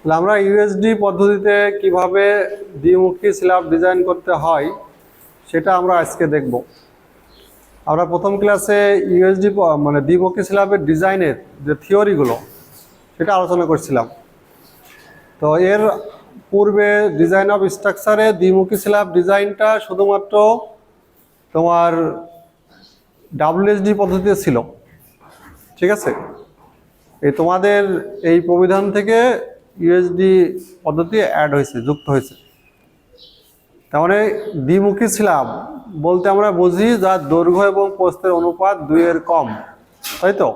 তাহলে আমরা ইউএসডি পদ্ধতিতে কিভাবে দ্বিমুখী স্ল্যাব ডিজাইন করতে হয় সেটা আমরা আজকে দেখব। আমরা প্রথম ক্লাসে ইউএসডি মানে দ্বিমুখী স্ল্যাবের ডিজাইনের যে থিওরিগুলো সেটা আলোচনা করছিলাম। তো এর পূর্বে ডিজাইন অফ স্ট্রাকচারে দ্বিমুখী স্ল্যাব ডিজাইনটা শুধুমাত্র তোমার ডাব্লিউএসডি পদ্ধতিতে ছিল, ঠিক আছে। এই তোমাদের এই প্রবিধান থেকে ইউএসডি পদ্ধতি অ্যাড হয়েছে, যুক্ত হয়েছে। তার মানে দ্বিমুখী স্ল্যাব বলতে আমরা বুঝি যার দৈর্ঘ্য এবং প্রস্থের অনুপাত 2-এর কম, তাই তো।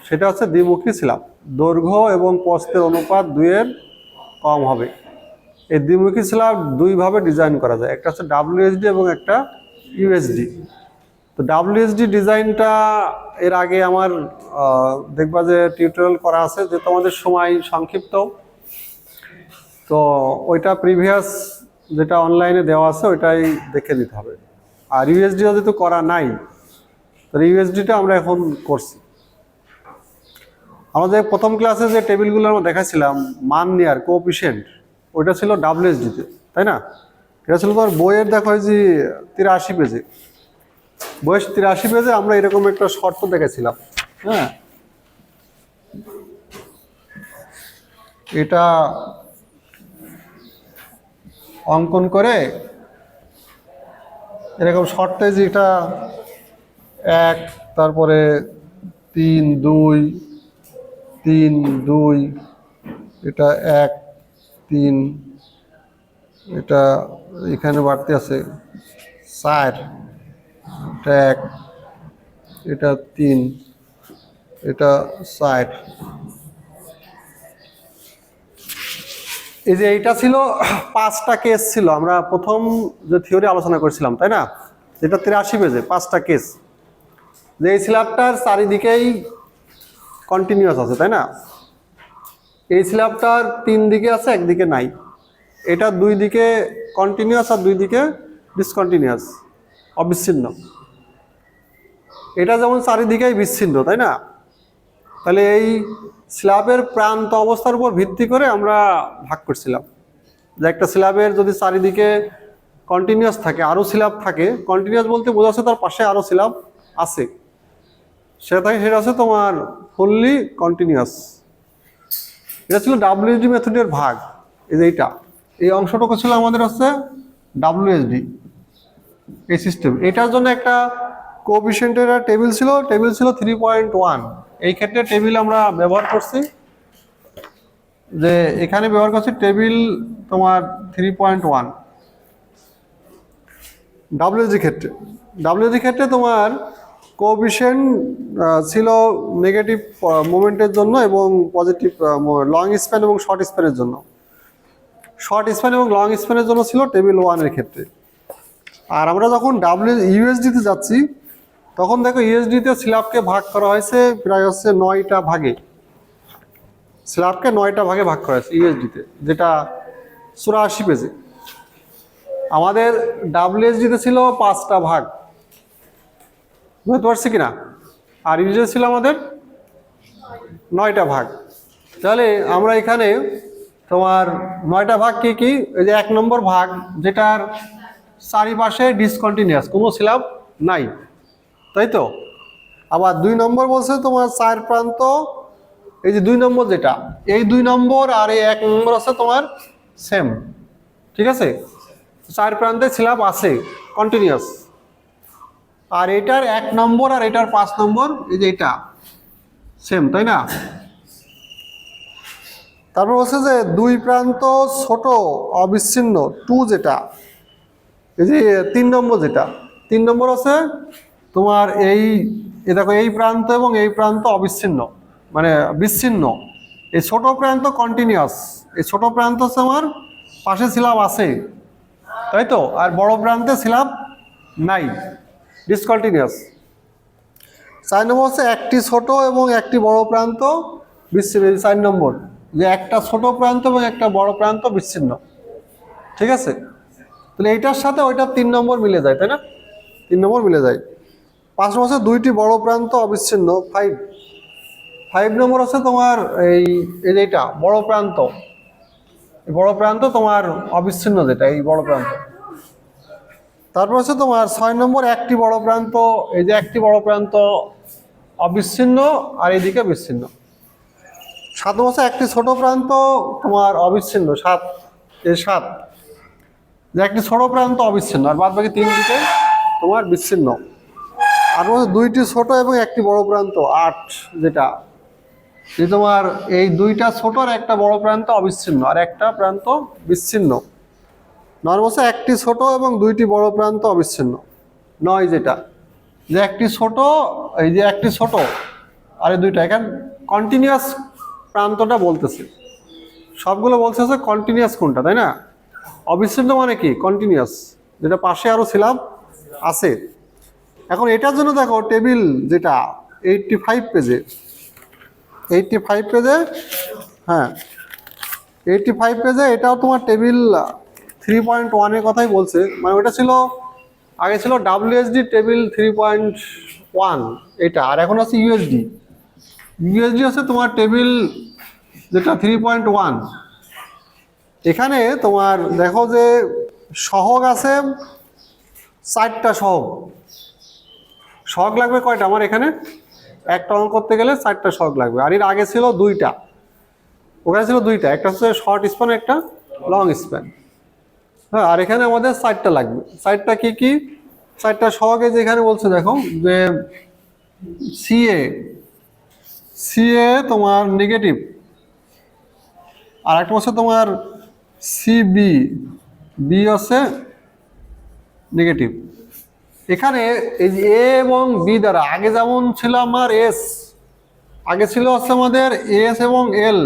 সেটা হচ্ছে দ্বিমুখী স্ল্যাব, দৈর্ঘ্য এবং প্রস্থের অনুপাত 2-এর কম হবে। এই দ্বিমুখী স্ল্যাব দুইভাবে ডিজাইন করা যায়, একটা হচ্ছে ডাব্লিউএসডি এবং একটা ইউএসডি। তো ডাব্লিউএসডি ডিজাইনটা এর আগে আমার দেখবা যে টিউটোরিয়াল করা আছে, যে তোমাদের সময় সংক্ষিপ্ত, তো ওইটা প্রিভিয়াস যেটা অনলাইনে দেওয়া আছে ওইটাই দেখে দিতে হবে। আর ইউএসডি যেহেতু করা নাই, তো ইউএসডিটা আমরা এখন করছি। আমাদের প্রথম ক্লাসে যে টেবিলগুলো আমরা দেখাচ্ছিলাম মান নেয়ার কোএফিশিয়েন্ট, ওইটা ছিল ডাব্লিউএসডিতে, তাই না। এটা ছিল তোমার বইয়ের, দেখো এই যে 83 পেজে, বয়স 83 পেজে আমরা এরকম একটা শর্ত দেখেছিলাম। হ্যাঁ, এটা অঙ্কন করে এরকম শর্তে, যে এটা 1, তারপরে 3 2 3 2, এটা 1 3, এটা এখানে বাড়তে আছে 4, এটা 1, এটা 3, এটা 4। এই যে এইটা ছিল 5টা কেস ছিল, আমরা প্রথম যে থিওরি আলোচনা করছিলাম, তাই না। এটা 83 পেজে 5টা কেস, যে এই স্ল্যাবটার চারিদিকেই কন্টিনিউয়াস আছে, তাই না। এই স্ল্যাবটার 3 দিকে আছে, একদিকে নাই। এটা 2 দিকে কন্টিনিউয়াস আর 2 দিকে ডিসকন্টিনিউয়াস, অবিচ্ছিন্ন। এটা যেমন চারিদিকেই বিচ্ছিন্ন, তাই না। তাহলে এই স্ল্যাবের প্রান্ত অবস্থার উপর ভিত্তি করে আমরা ভাগ করছিলাম, যে একটা স্ল্যাবের যদি চারিদিকে কন্টিনিউয়াস থাকে, আরও স্ল্যাব থাকে, কন্টিনিউয়াস বলতে বোঝাচ্ছে তার পাশে আরও স্ল্যাব আছে, সেটা হচ্ছে তোমার ফুললি কন্টিনিউয়াস। এটা ছিল ডাব্লিউএসডি মেথডের ভাগ। এই যে এইটা, এই অংশটুকু ছিল আমাদের হচ্ছে ডাব্লিউএসডি এই সিস্টেম। এটার জন্য একটা কোএফিশিয়েন্টের টেবিল ছিল 3.1। এই ক্ষেত্রে টেবিল আমরা ব্যবহার করছি, যে এখানে ব্যবহার করছি টেবিল তোমার 3.1 ডাব্লিউএসডি ক্ষেত্রে তোমার কোএফিশিয়েন্ট ছিল নেগেটিভ মোমেন্টের জন্য এবং পজিটিভ লং স্প্যান এবং শর্ট স্প্যানের জন্য। শর্ট স্প্যান এবং লং স্প্যানের জন্য ছিল টেবিল 1-এর ক্ষেত্রে। আর আমরা যখন ইউএসডিতে যাচ্ছি, তখন দেখো ইউএসডিতে স্ল্যাবকে ভাগ করা হয়েছে প্রায় হচ্ছে 9টা ভাগে। স্ল্যাবকে 9টা ভাগে ভাগ করা হয়েছে ইউএসডিতে, যেটা 84 পেজে। আমাদের ডাব্লিউএসডিতে ছিল 5টা ভাগ, বুঝতে পারছি কিনা। আর ইউএসডি ছিল আমাদের 9টা ভাগ। তাহলে আমরা এখানে তোমার 9টা ভাগ কি কি, এই যে 1 নম্বর ভাগ, যেটার চারিপাশে ডিসকন্টিনিউয়াস, কোনো স্ল্যাব নাই, তাই তো। আবার 2 নম্বর বলছে তোমার 4 প্রান্ত, এই যে 2 নম্বর যেটা, এই 2 নম্বর আর এই 1 নম্বর আছে তোমার সেম, ঠিক আছে। 4 প্রান্তে স্ল্যাব আছে কন্টিনিউয়াস। আর এটার 1 নম্বর আর এটার 5 নম্বর, এই যে এটা সেম, তাই না। তারপর বলছে যে 2 প্রান্ত ছোট অবিচ্ছিন্ন 2, যেটা এই যে 3 নম্বর, যেটা 3 নম্বর আছে তোমার এই দেখো, এই প্রান্ত এবং এই প্রান্ত অবিচ্ছিন্ন, মানে বিচ্ছিন্ন। এই ছোট প্রান্ত কন্টিনিউয়াস, এই ছোট প্রান্ত হচ্ছে আমার পাশে স্ল্যাব আছে, তাই তো। আর বড় প্রান্তে স্ল্যাব নাই, ডিসকন্টিনিউয়াস। 4 নম্বর হচ্ছে একটি ছোট এবং একটি বড় প্রান্ত বিচ্ছিন্ন। 4 নম্বর, যে একটা ছোট প্রান্ত এবং একটা বড় প্রান্ত বিচ্ছিন্ন, ঠিক আছে। তাহলে এইটার সাথে ওইটা 3 নম্বর মিলে যায়, তাই না, 3 নম্বর মিলে যায়। 5 নম্বর হচ্ছে 2টি বড় প্রান্ত অবিচ্ছিন্ন, 5 5 নম্বর হচ্ছে তোমার এই এই যেটা বড় প্রান্ত, এই বড় প্রান্ত তোমার অবিচ্ছিন্ন, যেটা এই বড় প্রান্ত। তারপর হচ্ছে তোমার 6 নম্বর একটি বড় প্রান্ত, এই যে একটি বড় প্রান্ত অবিচ্ছিন্ন আর এইদিকে বিচ্ছিন্ন। 7 নম্বর একটি ছোট প্রান্ত তোমার অবিচ্ছিন্ন, 7 এই 7 যে একটি ছোট প্রান্ত অবিচ্ছিন্ন, আর বাদ বাকি 3 দিকে তোমার বিচ্ছিন্ন। আর দুইটি ছোট এবং একটি বড় প্রান্ত 8, যেটা যে তোমার এই দুইটা ছোট আর একটা বড় প্রান্ত অবিচ্ছিন্ন আর একটা প্রান্ত বিচ্ছিন্ন। 9 একটি ছোট এবং দুইটি বড় প্রান্ত অবিচ্ছিন্ন। 9 যেটা যে একটি ছোট, এই যে একটি ছোট আর এই দুইটা, এখানে কন্টিনিউয়াস প্রান্তটা বলতেছে, সবগুলো বলছে হচ্ছে কন্টিনিউয়াস কোনটা, তাই না? অবিচ্ছিন্ন মানে কি কন্টিনিউয়াস, যেটা পাশে আরো সিলাব আছে। এখন এটার জন্য দেখো টেবিল যেটা 85 পেজে, 85 পেজে, হ্যাঁ 85 পেজে এটাও তোমার টেবিল 3.1 এর কথাই বলছে। মানে ওটা ছিল আগে ছিল WSD টেবিল 3.1 এটা, আর এখন আছে ইউএসডি। ইউএসডি হচ্ছে তোমার টেবিল যেটা 3.1। এখানে তোমার দেখো যে সহগ আছে 4টা সহগ। সহগ লাগবে কয়টা আমার এখানে? একটা অঙ্ক করতে গেলে 4টা সহগ লাগবে। আর এর আগে ছিল 2টা, ওখানে ছিল 2টা, একটা হচ্ছে শর্ট স্প্যান, একটা লং স্প্যান। হ্যাঁ, আর এখানে আমাদের 4টা লাগবে। 4টা কি কি? 4টা সহগে যেখানে বলছে দেখো যে সিএ, সিএ তোমার নেগেটিভ, আর একটা হচ্ছে তোমার সিবি, বি হচ্ছে নেগেটিভ। এখানে এই যে এ এবং বি দ্বারা আগে যেমন ছিল আমার এস, আগে ছিল হচ্ছে আমাদের এস এবং এল,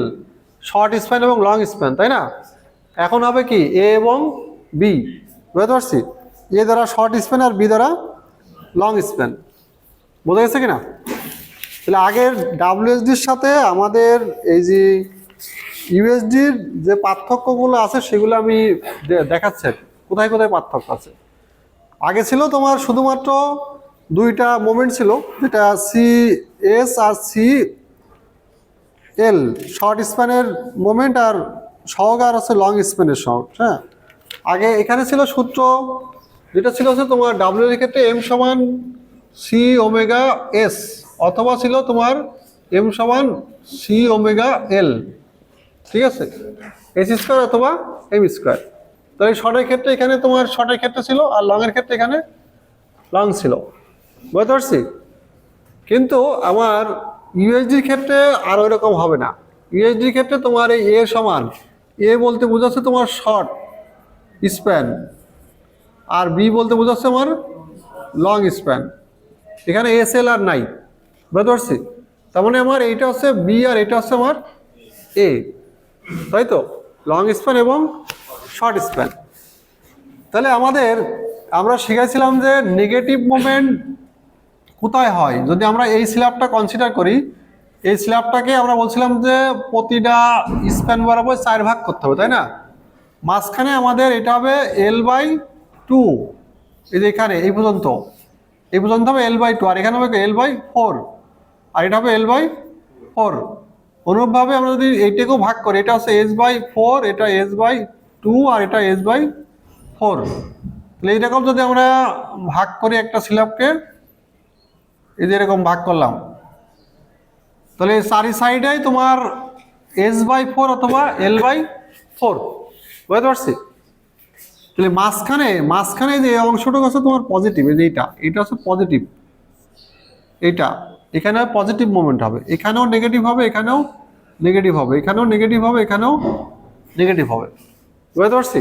শর্ট স্প্যান এবং লং স্প্যান, তাই না? এখন হবে কি এ এবং বি, বুঝতে পারছি? এ দ্বারা শর্ট স্প্যান আর বি দ্বারা লং স্প্যান, বোঝা গেছে কিনা? তাহলে আগের ডাব্লিউএসডির সাথে আমাদের এই যে ইউএসডির যে পার্থক্যগুলো আছে সেগুলো আমি দেখাচ্ছি কোথায় কোথায় পার্থক্য আছে। আগে ছিল তোমার শুধুমাত্র 2টা মোমেন্ট ছিল, যেটা সি এস আর সি এল, শর্ট স্প্যানের মোমেন্ট, আর সহগ আর হচ্ছে লং স্প্যানের সহগ। হ্যাঁ, আগে এখানে ছিল সূত্র যেটা ছিল হচ্ছে তোমার ডাব্লিউ এর ক্ষেত্রে এম সমান সি ওমেগা এস, অথবা ছিল তোমার এম সমান সি ওমেগা এল, ঠিক আছে? এস স্কোয়ার অথবা এম স্কোয়ার। তো এই শর্টের ক্ষেত্রে এখানে তোমার শর্টের ক্ষেত্রে ছিল, আর লং এর ক্ষেত্রে এখানে লং ছিল, বুঝতে পারছি? কিন্তু আমার ইউএসডির ক্ষেত্রে আর ওই রকম হবে না। ইউএসডির ক্ষেত্রে তোমার এই এ সমান, এ বলতে বোঝাচ্ছে তোমার শর্ট স্প্যান, আর বি বলতে বোঝাচ্ছে আমার লং স্প্যান। এখানে এস এল আর নাই, বুঝতে পারছি? তার মানে আমার এইটা হচ্ছে বি আর এটা হচ্ছে আমার এ, তাই তো? লং স্প্যান এবং শর্ট স্প্যান। তাহলে আমরা শিখেছিলাম যে নেগেটিভ মোমেন্ট কোথায় হয়। যদি আমরা এই স্ল্যাবটা কনসিডার করি, এই স্ল্যাবটাকে আমরা বলছিলাম যে প্রতিটা স্প্যান বরাবর 4 ভাগ করতে হবে, তাই না? মাঝখানে আমাদের এটা হবে L/2, এই যে এখানে এই পর্যন্ত হবে L/2, আর এখানে হবে L/4, আর এটা হবে L/4। অনুরূপভাবে আমরা যদি এইটাকেও ভাগ করি, এটা হচ্ছে S/4, এটা S/2, আর এটা S/4। তাহলে এইরকম যদি আমরা ভাগ করি একটা স্ল্যাবকে, এই যে এরকম ভাগ করলাম, তাহলে চারি সাইডেই তোমার S/4 অথবা L/4, বুঝতে পারছি? তাহলে মাঝখানে যে অংশটুকু আছে তোমার পজিটিভ, এই যে এটা হচ্ছে পজিটিভ, এইটা এখানে পজিটিভ মোমেন্ট হবে, এখানেও নেগেটিভ হবে, এখানেও নেগেটিভ হবে, এখানেও নেগেটিভ হবে, এখানেও নেগেটিভ হবে, বুঝতে পারছি?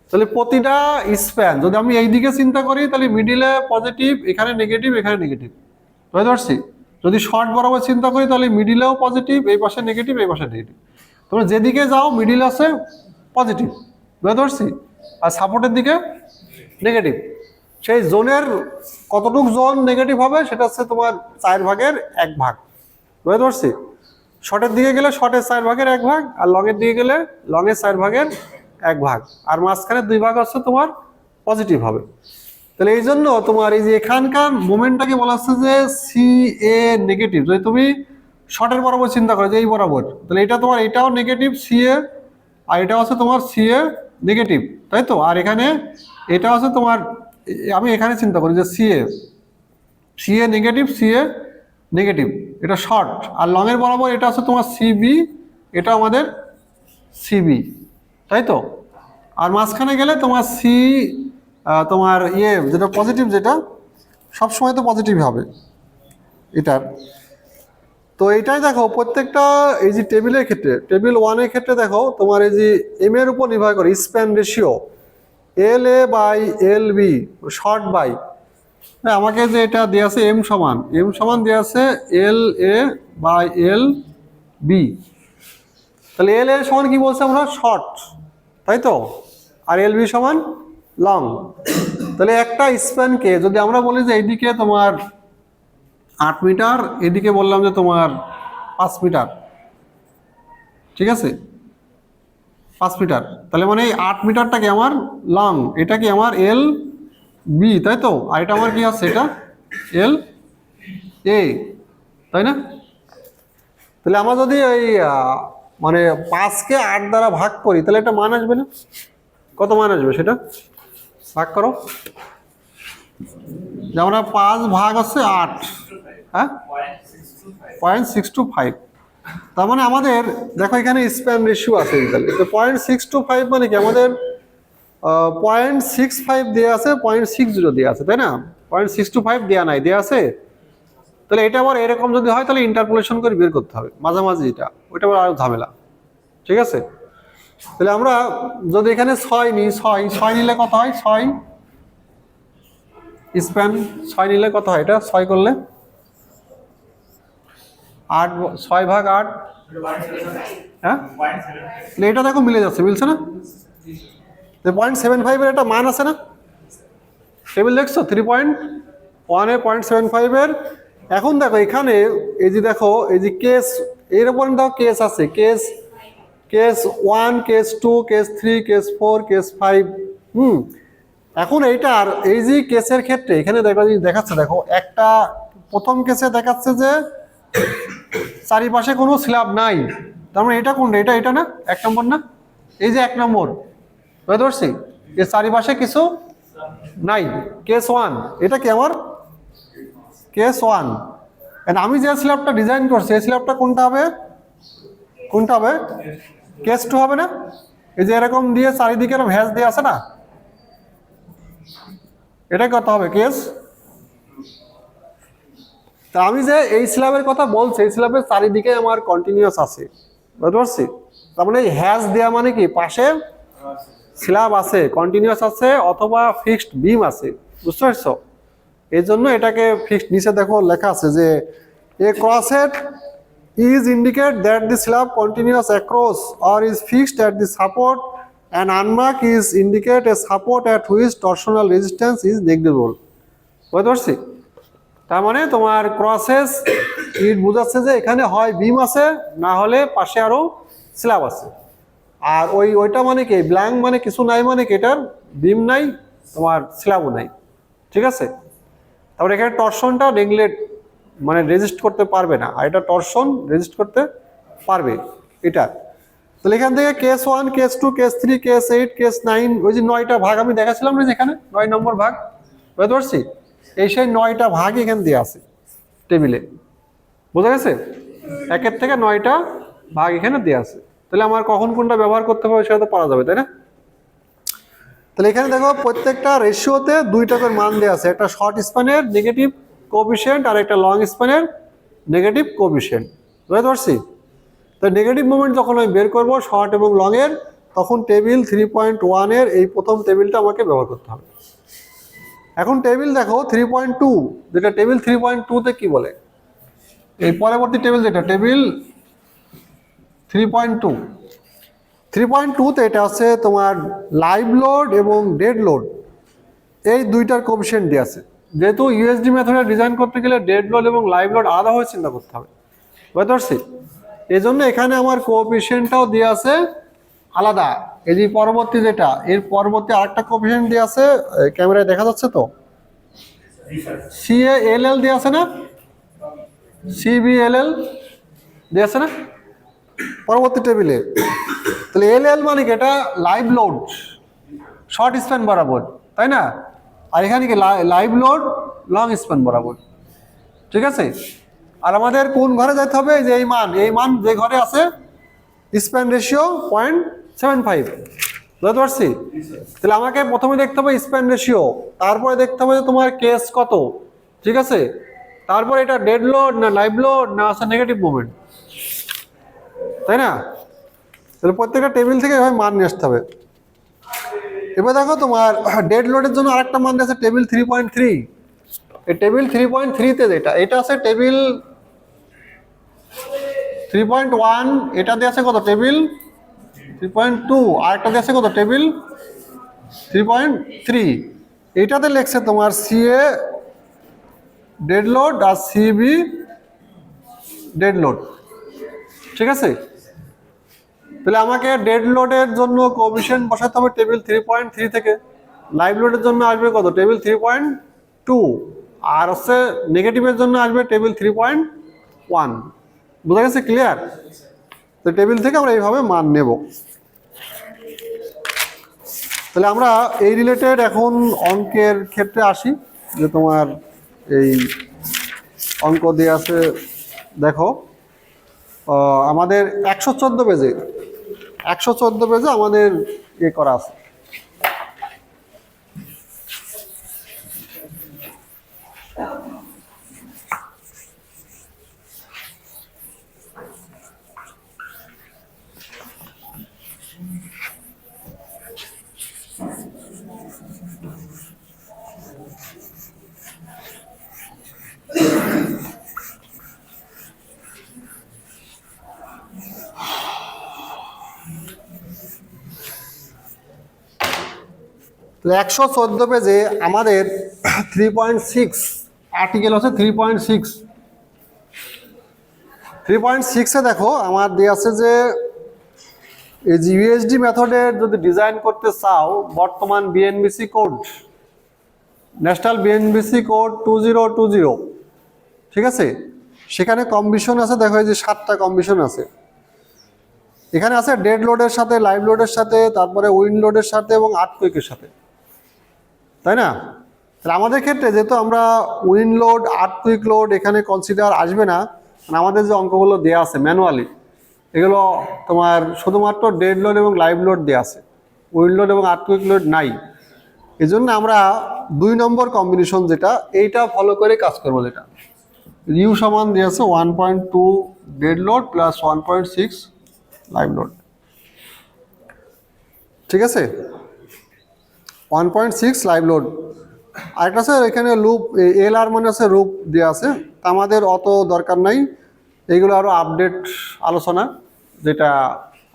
তাহলে প্রতিটা স্প্যান যদি আমি এই দিকে চিন্তা করি, তাহলে মিডিলে পজিটিভ, এখানে নেগেটিভ, এখানে নেগেটিভ, বুঝতে পারছি? যদি শর্ট বরাবর চিন্তা করি, তাহলে মিডিলেও পজিটিভ, এই পাশে নেগেটিভ, এই পাশে নেগেটিভ। তোমরা যেদিকে যাও মিডিল আছে পজিটিভ, বুঝতে পারছি? আর সাপোর্টের দিকে নেগেটিভ। সেই জোনের কতটুক জোন নেগেটিভ হবে সেটা হচ্ছে তোমার 4 ভাগের 1 ভাগ, বুঝতে পারছি? শর্টের দিকে গেলে শর্টের 4 ভাগের 1 ভাগ, আর লংয়ের দিকে গেলে লংয়ের 4 ভাগের 1 ভাগ, আর মাঝখানে 2 ভাগ হচ্ছে তোমার পজিটিভ হবে। তাহলে এই জন্য তোমার এই যে এখানকার মোমেন্টটাকে বলা হচ্ছে যে সি এ নেগেটিভ। যদি তুমি শর্টের বরাবর চিন্তা করো যে এই বরাবর, তাহলে এটা তোমার এটাও নেগেটিভ সিএ, আর এটা হচ্ছে তোমার সিএ নেগেটিভ, তাই তো। আর এখানে এটা হচ্ছে তোমার, আমি এখানে চিন্তা করি যে CA CA negative, CA negative, এটা শর্ট। আর লংয়ের বরাবর এটা হচ্ছে তোমার সিবি, এটা আমাদের সিবি, তাই তো। আর মাঝখানে গেলে তোমার সি, তোমার যেটা পজিটিভ, যেটা সবসময় তো পজিটিভ হবে এটার। তো এইটাই দেখো প্রত্যেকটা এই যে টেবিলের ক্ষেত্রে, টেবিল 1-এর ক্ষেত্রে দেখো তোমার এই যে এম এর উপর নির্ভর করে span ratio L A by L B, short by, আমাকে যে এটা দেওয়া আছে এম সমান দেওয়া আছে এল এ বাই এল বি। তাহলে এল এ সমান কি বলছে আমরা, শর্ট, তাই তো। আর এল বি সমান লং। তাহলে একটা স্প্যানকে যদি আমরা বলি যে এইদিকে তোমার 8 মিটার, এদিকে বললাম যে তোমার 5 মিটার, ঠিক আছে, 5 মিটার, তাহলে মানে এই 8 মিটারটা কি আমার লং, এটা কি আমার এল বি, তাই তো। আর এটা আমার কি আছে, এটা এল এ, তাই না। তাহলে আমরা যদি এই মানে 5-কে 8 দ্বারা ভাগ করি, তাহলে এটা মান আসবে না, কত মান আসবে সেটা ভাগ করো। যেমন 5 ভাগ হচ্ছে 8, হ্যাঁ 0.625। তার মানে আমাদের দেখো এখানে স্প্যান রেশিও আছে, তাহলে 0.625 মানে কি আমাদের 0.65 দেওয়া আছে, 0.60 দেওয়া আছে, তাই না। 0.625 দেওয়া নাই, দেওয়া আছে। তাহলে এটা আবার এরকম যদি হয় তাহলে ইন্টারপোলেশন করে বের করতে হবে মাঝামাঝি, এটা ওইটা আবার আরো ঝামেলা, ঠিক আছে। তাহলে আমরা যদি এখানে 6 নিই, 6 নিলে কত হয়, 6 স্প্যান 6 নিলে কত হয়, এটা 6 করলে 8, 6 ভাগ 8, হ্যাঁ এটা দেখো মিলে যাচ্ছে, মিলছে না। 0.75 এর একটা মান আছে না, টেবিল দেখছো 3.1 এর 0.75 এর। এখন দেখো এখানে এই যে দেখো এই যে কেস, এর উপর দেখো কেস আছে, case 1, case 2, case 3, case 4, case 5। এখন এইটার এই যে কেসের ক্ষেত্রে এখানে দেখাচ্ছে, দেখো একটা প্রথম কেসে দেখাচ্ছে যে চারিপাশে কোনো স্ল্যাব নাই, তার মানে এটা কোনটা, এটা না 1 নম্বর না, এই যে 1 নম্বর, বুঝতে পারছি, এর চারিপাশে কিছু নাই, কেস 1, এটা কি আমার কেস 1। আমি যে স্ল্যাবটা ডিজাইন করছি এই স্ল্যাবটা কোনটা হবে, কেস 2 হবে না। এই যে এরকম দিয়ে চারিদিকে এরকম হ্যাজ দিয়ে আছে না, এটা কত হবে, কেস। তা আমি যে এই স্ল্যাবের কথা বলছি, এই স্ল্যাবের চারিদিকে আমার কন্টিনিউয়াস আছে, বুঝতে পারছি। তার মানে এই হ্যাজ দেওয়া মানে কি পাশে স্ল্যাব আছে, কন্টিনিউয়াস আছে, অথবা ফিক্সড বিম আছে, বুঝতে পারছো। এই জন্য এটাকে ফিক্সড, নিচে দেখো লেখা আছে যে এ ক্রসহেড is indicate that the slab continuous across or is fixed at the support, and unmark is indicate a support at which torsional resistance is negligible, বুঝতে পারছি। তার মানে তোমার ক্রসেস ইট বোঝাচ্ছে যে এখানে হয় বিম আছে, না হলে পাশে আরো স্ল্যাব আছে। আর ওইটা মানে কি ব্ল্যাঙ্ক মানে কিছু নাই, মানে কি এটার বিম নাই, তোমার স্ল্যাবও নাই, ঠিক আছে। তারপরে এখানে টর্শনটা নেগলেক্ট মানে রেজিস্ট করতে পারবে না, আর এটা টর্শন রেজিস্ট করতে পারবে এটা। তাহলে এখান থেকে case 1, case 2, case 3, case 8, case 9, ওই যে 9টা ভাগ আমি দেখাচ্ছিলাম না, যেখানে 9 নম্বর ভাগ, বুঝতে পারছি। এই সেই 9টা ভাগ এখানে দেওয়া আছে টেবিলে, বোঝা গেছে। 1-এর থেকে 9টা ভাগ এখানে দেওয়া আছে। তাহলে আমার কখন কোনটা ব্যবহার করতে হবে সেটা তো পারা যাবে, তাই না। তাহলে এখানে দেখো প্রত্যেকটা রেশিওতে 2টা করে মান দেওয়া আছে, একটা শর্ট স্প্যানের নেগেটিভ কোএফিসিয়েন্ট আর একটা লং স্প্যানের নেগেটিভ কোএফিসিয়েন্ট, বুঝতে পারছি। তো নেগেটিভ মোমেন্ট যখন আমি বের করব শর্ট এবং লং এর, তখন টেবিল 3.1 এর এই প্রথম টেবিলটা আমাকে ব্যবহার করতে হবে। এখন টেবিল দেখো 3.2, যেটা টেবিল 3.2 তে কি বলে, এই পরবর্তী টেবিল যেটা টেবিল 3.2 তে এটা আছে তোমার লাইভ লোড এবং ডেড লোড, এই 2টার কোএফিসিয়েন্ট দিয়ে আছে। যেহেতু ইউএসডি মেথডে ডিজাইন করতে গেলে ডেড লোড এবং লাইভ লোড আলাদা হয়ে চিন্তা করতে হবে, বুঝতে পারছি। এই জন্য এখানে আমার কোএফিসিয়েন্টটাও দিয়ে আছে আলাদা। এই যে পরবর্তী যেটা, এর পরবর্তী আরেকটা কোএফিসিয়েন্ট দিয়ে আছে, ক্যামেরায় দেখা যাচ্ছে তো, CALL দিয়ে আছে না, CBLL, দিয়ে আছে না পরবর্তী টেবিলে। তাহলে এল এল মানে কি, এটা লাইভ লোড শর্ট স্প্যান বরাবর, তাই না? আর এখানে কি লাইভ লোড লং স্প্যান বরাবর, ঠিক আছে? আর আমাদের কোন ঘরে যেতে হবে, যে এই মান যে ঘরে আছে স্প্যান রেশিও 0.75, বুঝতে পারছি? তাহলে আমাকে প্রথমে দেখতে হবে স্প্যান রেশিও, তারপরে দেখতে হবে যে তোমার কেস কত, ঠিক আছে? তারপর এটা ডেড লোড না লাইভ লোড না আছে নেগেটিভ মুভমেন্ট, তাই না? তাহলে প্রত্যেকটা টেবিল থেকে এভাবে মান নিয়ে আসতে হবে। এবার দেখো তোমার ডেড লোডের জন্য আরেকটা মান আছে টেবিল 3.3। এই টেবিল 3.3 তে এটা আছে টেবিল 3.1, এটা দিয়ে আছে কত টেবিল 3.2, আর একটা দিয়ে আছে কত টেবিল 3.3। এটাতে লেখছে তোমার সিএ ডেড লোড আর সিবি ডেড লোড, ঠিক আছে? তাহলে আমাকে ডেড লোডের জন্য কোএফিশিয়েন্ট বসাতে হবে টেবিল 3.3 থেকে, লাইভ লোডের জন্য আসবে কত টেবিল 3.2, আর হচ্ছে নেগেটিভের জন্য আসবে টেবিল 3.1। বোঝা গেছে? ক্লিয়ার? তো টেবিল থেকে আমরা এইভাবে মান নেব। তাহলে আমরা এই রিলেটেড এখন অঙ্কের ক্ষেত্রে আসি, যে তোমার এই অঙ্ক দিয়ে আছে দেখো, আমাদের 114 পেজে আমাদের করা আছে। তাহলে 114 পেজে আমাদের 3.6 আর্টিকেল হচ্ছে 3.6 দেখো আমার দিয়ে আছে যে এই যে ইউএসডি মেথডের যদি ডিজাইন করতে চাও, বর্তমান BNBC code, national BNBC code 2020, ঠিক আছে? সেখানে কম্বিশন আছে, দেখো এই যে 7টা কম্বিশন আছে। এখানে আছে ডেড লোডের সাথে, লাইভ লোডের সাথে, তারপরে উইন্ড লোডের সাথে এবং আর্থকুয়েকের সাথে, তাই না? তাহলে আমাদের ক্ষেত্রে যেহেতু আমরা উইন্ড লোড আর্থকুয়েক লোড এখানে কনসিডার আসবে না, মানে আমাদের যে অঙ্কগুলো দেওয়া আছে ম্যানুয়ালি, এগুলো তোমার শুধুমাত্র ডেড লোড এবং লাইভ লোড দেওয়া আছে, উইন্ড লোড এবং আর্থকুয়েক লোড নাই। এই জন্য আমরা 2 নম্বর কম্বিনেশন যেটা, এইটা ফলো করে কাজ করবো, যেটা ইউ সমান দিয়ে আছে 1.2 dead load plus 1.6 live load, ঠিক আছে? 1.6 লাইভ লোড। আরেকটা আছে এখানে লুপ, এল আর মানে আছে রূপ দেওয়া আছে, আমাদের অত দরকার নাই, এইগুলো আরও আপডেট আলোচনা, যেটা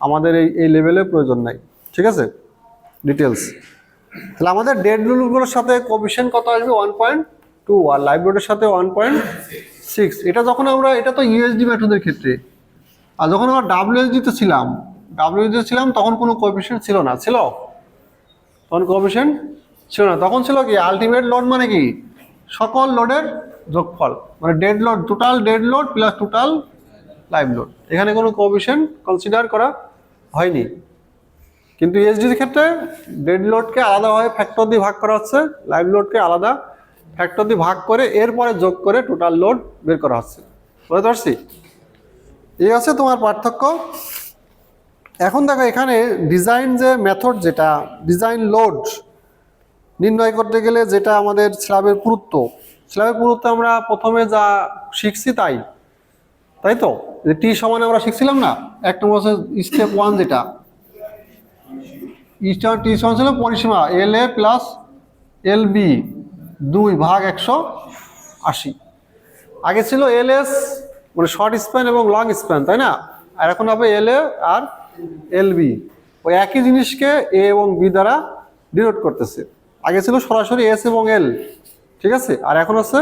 আমাদের এই লেভেলে প্রয়োজন নাই, ঠিক আছে? ডিটেলস। তাহলে আমাদের ডেড লোডগুলোর সাথে কোএফিশিয়েন্ট কত আসবে 1.2, আর লাইভ লোডের সাথে 1.6। এটা যখন আমরা, এটা তো ইউএসডি মেথডের ক্ষেত্রে, আর যখন আমরা ডাব্লিউএসডি তে ছিলাম তখন কোনো কোএফিশিয়েন্ট ছিল না, তখন কোএফিশিয়েন্ট ছিল না, তখন ছিল কি আলটিমেট লোড মানে কি সকল লোডের যোগফল, মানে dead load, total dead load plus total live load, এখানে কোনো কোএফিশিয়েন্ট কনসিডার করা হয়নি। কিন্তু ইউএসডির ক্ষেত্রে ডেড লোডকে আলাদাভাবে ফ্যাক্টর দিয়ে ভাগ করা হচ্ছে, লাইভ লোডকে আলাদা ফ্যাক্টর দিয়ে ভাগ করে এরপরে যোগ করে টোটাল লোড বের করা হচ্ছে, বুঝতে পারছি? এই আছে তোমার পার্থক্য। এখন দেখো এখানে ডিজাইন যে মেথড, যেটা ডিজাইন লোড নির্ণয় করতে গেলে যেটা আমাদের স্ল্যাবের পুরুত্ব আমরা প্রথমে যা শিখছি তাই তো, যে টি সমান আমরা শিখছিলাম না, এক নম্বর হচ্ছে স্টেপ 1, যেটা টি সমান ছিল পরিসীমা এল এ প্লাস এল বি 2/180। আগে ছিল এল এস মানে শর্ট স্প্যান এবং লং স্প্যান, তাই না? আর এখন হবে এল এ আর এল বি, ওই একই জিনিসকে এ এবং বি দ্বারা ডিনোট করতেছে। আগে ছিল সরাসরি এস এবং এল, ঠিক আছে? আর এখন হচ্ছে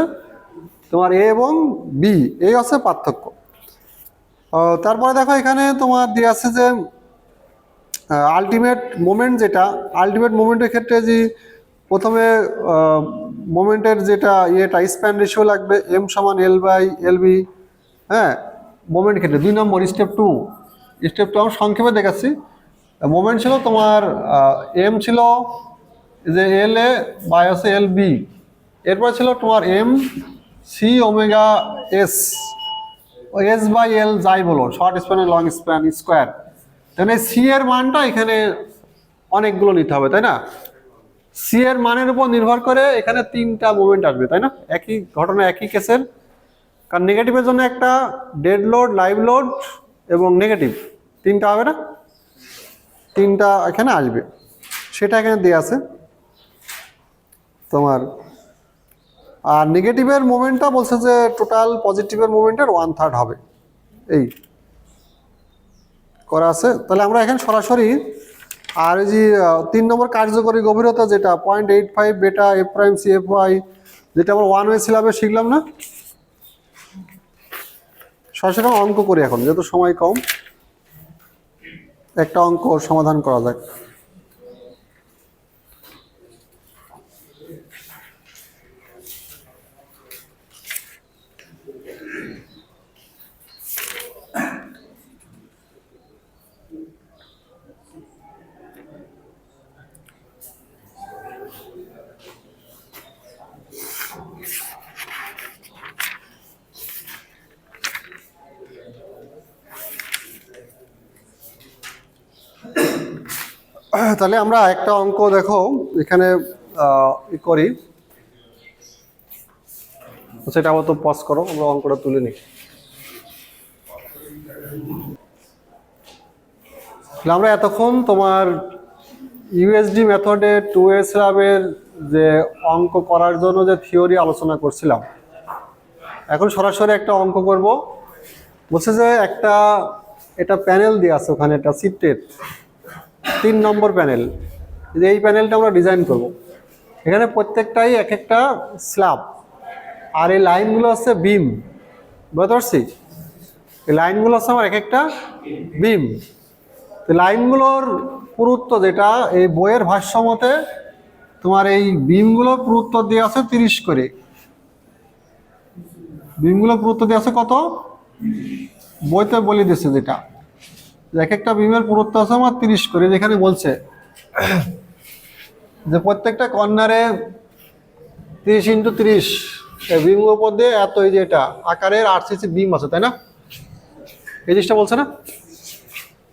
তোমার এ এবং বি, এই হচ্ছে পার্থক্য। তারপরে দেখো এখানে তোমার দিয়ে আছে যে আলটিমেট মোমেন্ট, যেটা আলটিমেট মোমেন্টের ক্ষেত্রে যে প্রথমে মোমেন্টের যেটা স্প্যান রেশিও লাগবে, এম সমান এল বাই এল বি, হ্যাঁ? মোমেন্ট ক্ষেত্রে 2 নম্বর স্টেপ টু আমি সংক্ষেপে দেখাচ্ছি। মোমেন্ট ছিল তোমার এম ছিল যে এল এ বাই হচ্ছে এল বি, এরপর ছিল তোমার M C omega S, S by L যাই বলো, short span long span square. তাহলে সি এর মানটা এখানে অনেকগুলো নিতে হবে, তাই না? সি এর মানের উপর নির্ভর করে এখানে 3টা মোমেন্ট আসবে, তাই না? একই ঘটনা একই কেসের, কারণ নেগেটিভের জন্য একটা ডেড লোড, লাইভ লোড এবং নেগেটিভ 3টা হবে না, 3টা এখানে আসবে, সেটা এখানে দেওয়া আছে তোমার। আর নেগেটিভের মোমেন্টটা বলছে যে টোটাল পজিটিভের মোমেন্টের 1/3 হবে, এই করা আছে। তাহলে আমরা এখানে সরাসরি, আর এই যে 3 নম্বর কার্যকরী গভীরতা যেটা 0.85 beta F prime C F Y, যেটা আমরা 1 ওয়ে সিলাবে শিখলাম না, সরাসরি অঙ্ক করি এখন, যেহেতু সময় কম একটা অঙ্ক সমাধান করা যাক। তাহলে আমরা একটা অঙ্ক দেখো এখানে করি, সেটা আবার তো পজ করো, আমরা অঙ্কটা তুলে নিই। আমরা এতক্ষণ তোমার ইউএসডি মেথডে 2A স্ল্যাবের যে অঙ্ক করার জন্য যে থিওরি আলোচনা করছিলাম, এখন সরাসরি একটা অঙ্ক করব। বলছে যে একটা এটা প্যানেল দিয়ে আছে ওখানে, একটা সিটের 3 নম্বর প্যানেল, এই প্যানেলটা আমরা ডিজাইন করব। এখানে প্রত্যেকটাই এক একটা স্ল্যাব, আর এই লাইনগুলো হচ্ছে বিম, বুঝতে পারছি? এই লাইনগুলো হচ্ছে আমার এক একটা বিম। লাইনগুলোর পুরুত্ব যেটা এই বইয়ের ভাষ্য মতে তোমার এই বিমগুলোর পুরুত্ব দিয়ে আছে 30 করে। বিমগুলোর পুরুত্ব দিয়ে আছে কত? বইতে বলে দিচ্ছে যেটা, এক একটা বিমের পুরুত্ব আছে আমার 30 করে। যেখানে বলছে যে প্রত্যেকটা কর্নারে 30 × 30 বিমগুলোর উপর দিয়ে এত, এই যে এটা আকারের আরসিসি বিম আছে, তাই না? এই জিনিসটা বলছে না?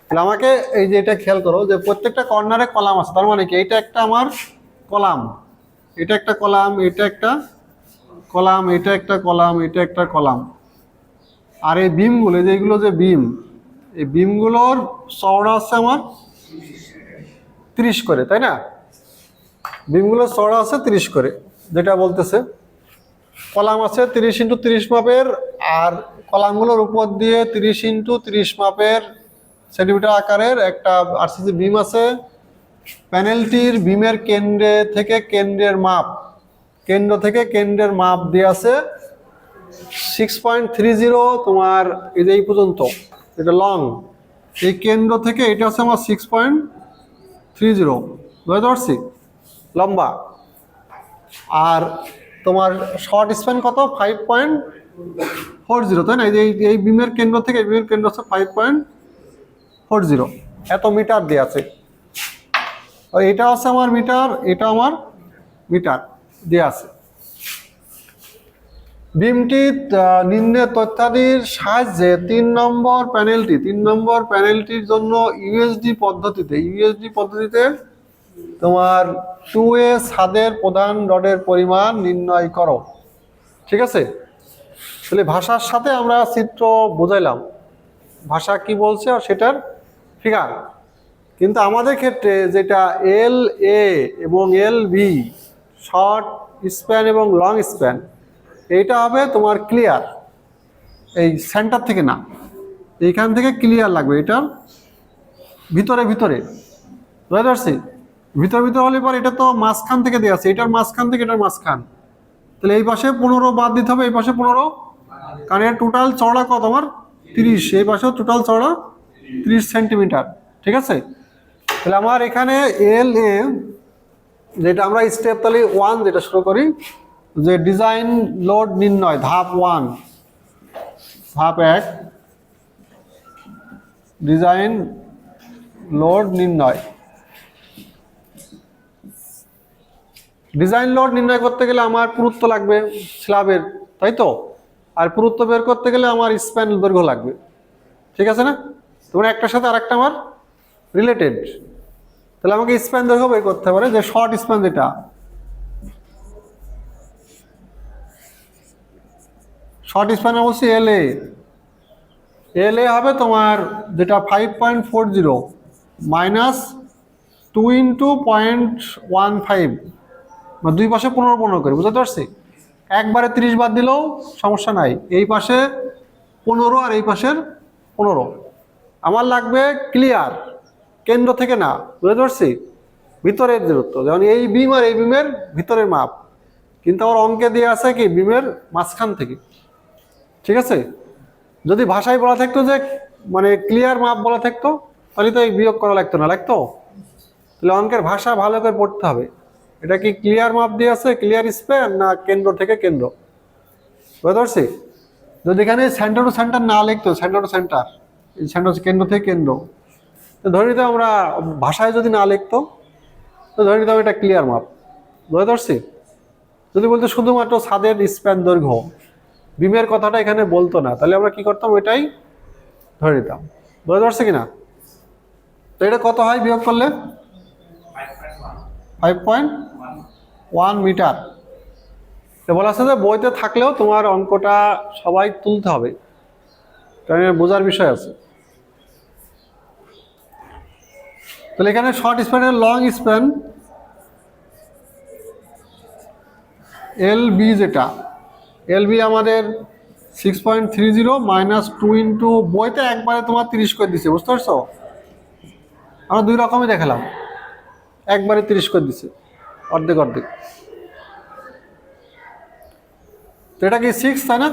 তাহলে আমাকে এই যে এটা খেয়াল করো যে প্রত্যেকটা কর্নারে কলাম আছে, তার মানে কি এটা একটা আমার কলাম, এটা একটা কলাম, এটা একটা কলাম, এটা একটা কলাম, এটা একটা কলাম। আর এই বিমগুলো যেগুলো যে বিম, এই বিমগুলোর চওড়া আছে আমার 30 করে, তাই না? বিমগুলোর চওড়া আছে 30 করে, যেটা বলতেছে কলাম আছে 30 × 30 মাপের, আর কলামগুলোর উপর দিয়ে 30 × 30 মাপের সেন্টিমিটার আকারের একটা আরসিসি বিম আছে। প্যানেলটির বিমের কেন্দ্রে থেকে কেন্দ্রের মাপ, কেন্দ্র থেকে কেন্দ্রের মাপ দিয়ে আছে 6.30 তোমার এই যে এই পর্যন্ত, এটা লং, এই কেন্দ্র থেকে এটা আছে আমার 6.30, বুঝতে পারছি, লম্বা। আর তোমার শর্ট স্প্যান কত? 5.40, তাই না? এই বিমের কেন্দ্র থেকে এই বিমের কেন্দ্র হচ্ছে 5.40, এত মিটার দিয়ে আছে। এটা আছে আমার মিটার, এটা আমার মিটার দিয়ে আছে। বিমটি নিম্নের তথ্যাদির সাহায্যে 3 নম্বর প্যানেলটির জন্য ইউএসডি পদ্ধতিতে তোমার 2A ছাদের প্রধান রডের পরিমাণ নির্ণয় করো। ঠিক আছে? তাহলে ভাষার সাথে আমরা চিত্র বোঝাইলাম, ভাষা কি বলছে আর সেটার ফিগার। কিন্তু আমাদের ক্ষেত্রে যেটা এল এ এবং এল বি, শর্ট স্প্যান এবং লং স্প্যান, এইটা হবে তোমার ক্লিয়ার, এই সেন্টার থেকে না, এইখান থেকে ক্লিয়ার লাগবে, এটার ভিতরে ভিতরে, বুঝতে পারছি? ভিতরে হলে পর এটা তো মাঝখান থেকে দেওয়া আছে, এটার মাঝখান থেকে এটার মাঝখান, তাহলে এই পাশে 15 বাদ দিতে হবে, এই পাশে 15, কারণ এর টোটাল চওড়া কত আমার 30, এই পাশেও টোটাল চওড়া 30 সেন্টিমিটার। ঠিক আছে? তাহলে আমার এখানে এল এ, যেটা আমরা স্টেপ তাহলে 1 যেটা শুরু করি, যে ডিজাইন লোড নির্ণয়, ধাপ 1, ধাপ 1, ডিজাইন লোড নির্ণয়। ডিজাইন লোড নির্ণয় করতে গেলে আমার পুরুত্ব লাগবে স্ল্যাবের, তাই তো? আর পুরুত্ব বের করতে গেলে আমার স্প্যান দৈর্ঘ্য লাগবে, ঠিক আছে না? তোমার একটার সাথে আর একটা আমার রিলেটেড, তাহলে আমাকে স্প্যান দৈর্ঘ্য বের করতে পারে, যে শর্ট স্প্যান যেটা, শর্ট স্প্যান অবশ্যই এল এ হবে তোমার যেটা 5.40 মাইনাস 2 ইন্টু 0.15, মানে দুই পাশে 15 করে, বুঝতে পারছি? একবারে 30 বাদ দিলেও সমস্যা নাই, এই পাশে 15 আর এই পাশের 15। আমার লাগবে ক্লিয়ার, কেন্দ্র থেকে না, বুঝতে পারছি? ভিতরের দূরত্ব, যেমন এই বিম আর এই বিমের ভিতরের মাপ, কিন্তু আমার অঙ্কে দিয়ে আছে কি বিমের মাঝখান থেকে, ঠিক আছে? যদি ভাষায় বলা থাকতো যে মানে ক্লিয়ার মাপ বলা থাকতো, তাহলে তো এই বিয়োগ করা লাগতো না, লাগতো? তাহলে অঙ্কের ভাষা ভালো করে পড়তে হবে। এটা কি ক্লিয়ার মাপ দিয়ে আছে, ক্লিয়ার স্প্যান, না কেন্দ্র থেকে কেন্দ্র, বুঝতে পারছি? যদি এখানে সেন্টার টু সেন্টার না লিখতো, সেন্টার টু সেন্টার, এই সেন্টার কেন্দ্র থেকে কেন্দ্র, তো ধরে নিতাম আমরা, ভাষায় যদি না লিখতো তো ধরে নিতাম এটা ক্লিয়ার মাপ, বুঝতে পারছি? যদি বলতো শুধুমাত্র ছাদের স্প্যান দৈর্ঘ্য, বিমের কথাটা এখানে বলতো না, তাহলে আমরা কি করতাম, ওইটাই ধরে নিতাম, বুঝতে পারছি কিনা? তো এটা কত হয় বিয়োগ করলে? 5.1 মিটার। তো বলা আছে যে বইতে থাকলেও তোমার অঙ্কটা সবাই তুলতে হবে, কারণ বোঝার বিষয় আছে। তাহলে এখানে শর্ট স্প্যানের লং স্প্যান এল বি, যেটা এল বি আমাদের 6.30 মাইনাস 2 ইন্টু, বইতে একবারে তোমার 30 করে দিছে, বুঝতে পারছো? আমরা দুই রকমই দেখালাম, একবারে 30 করে দিছে, অর্ধেক অর্ধেক। তো এটা কি 6, তাই না?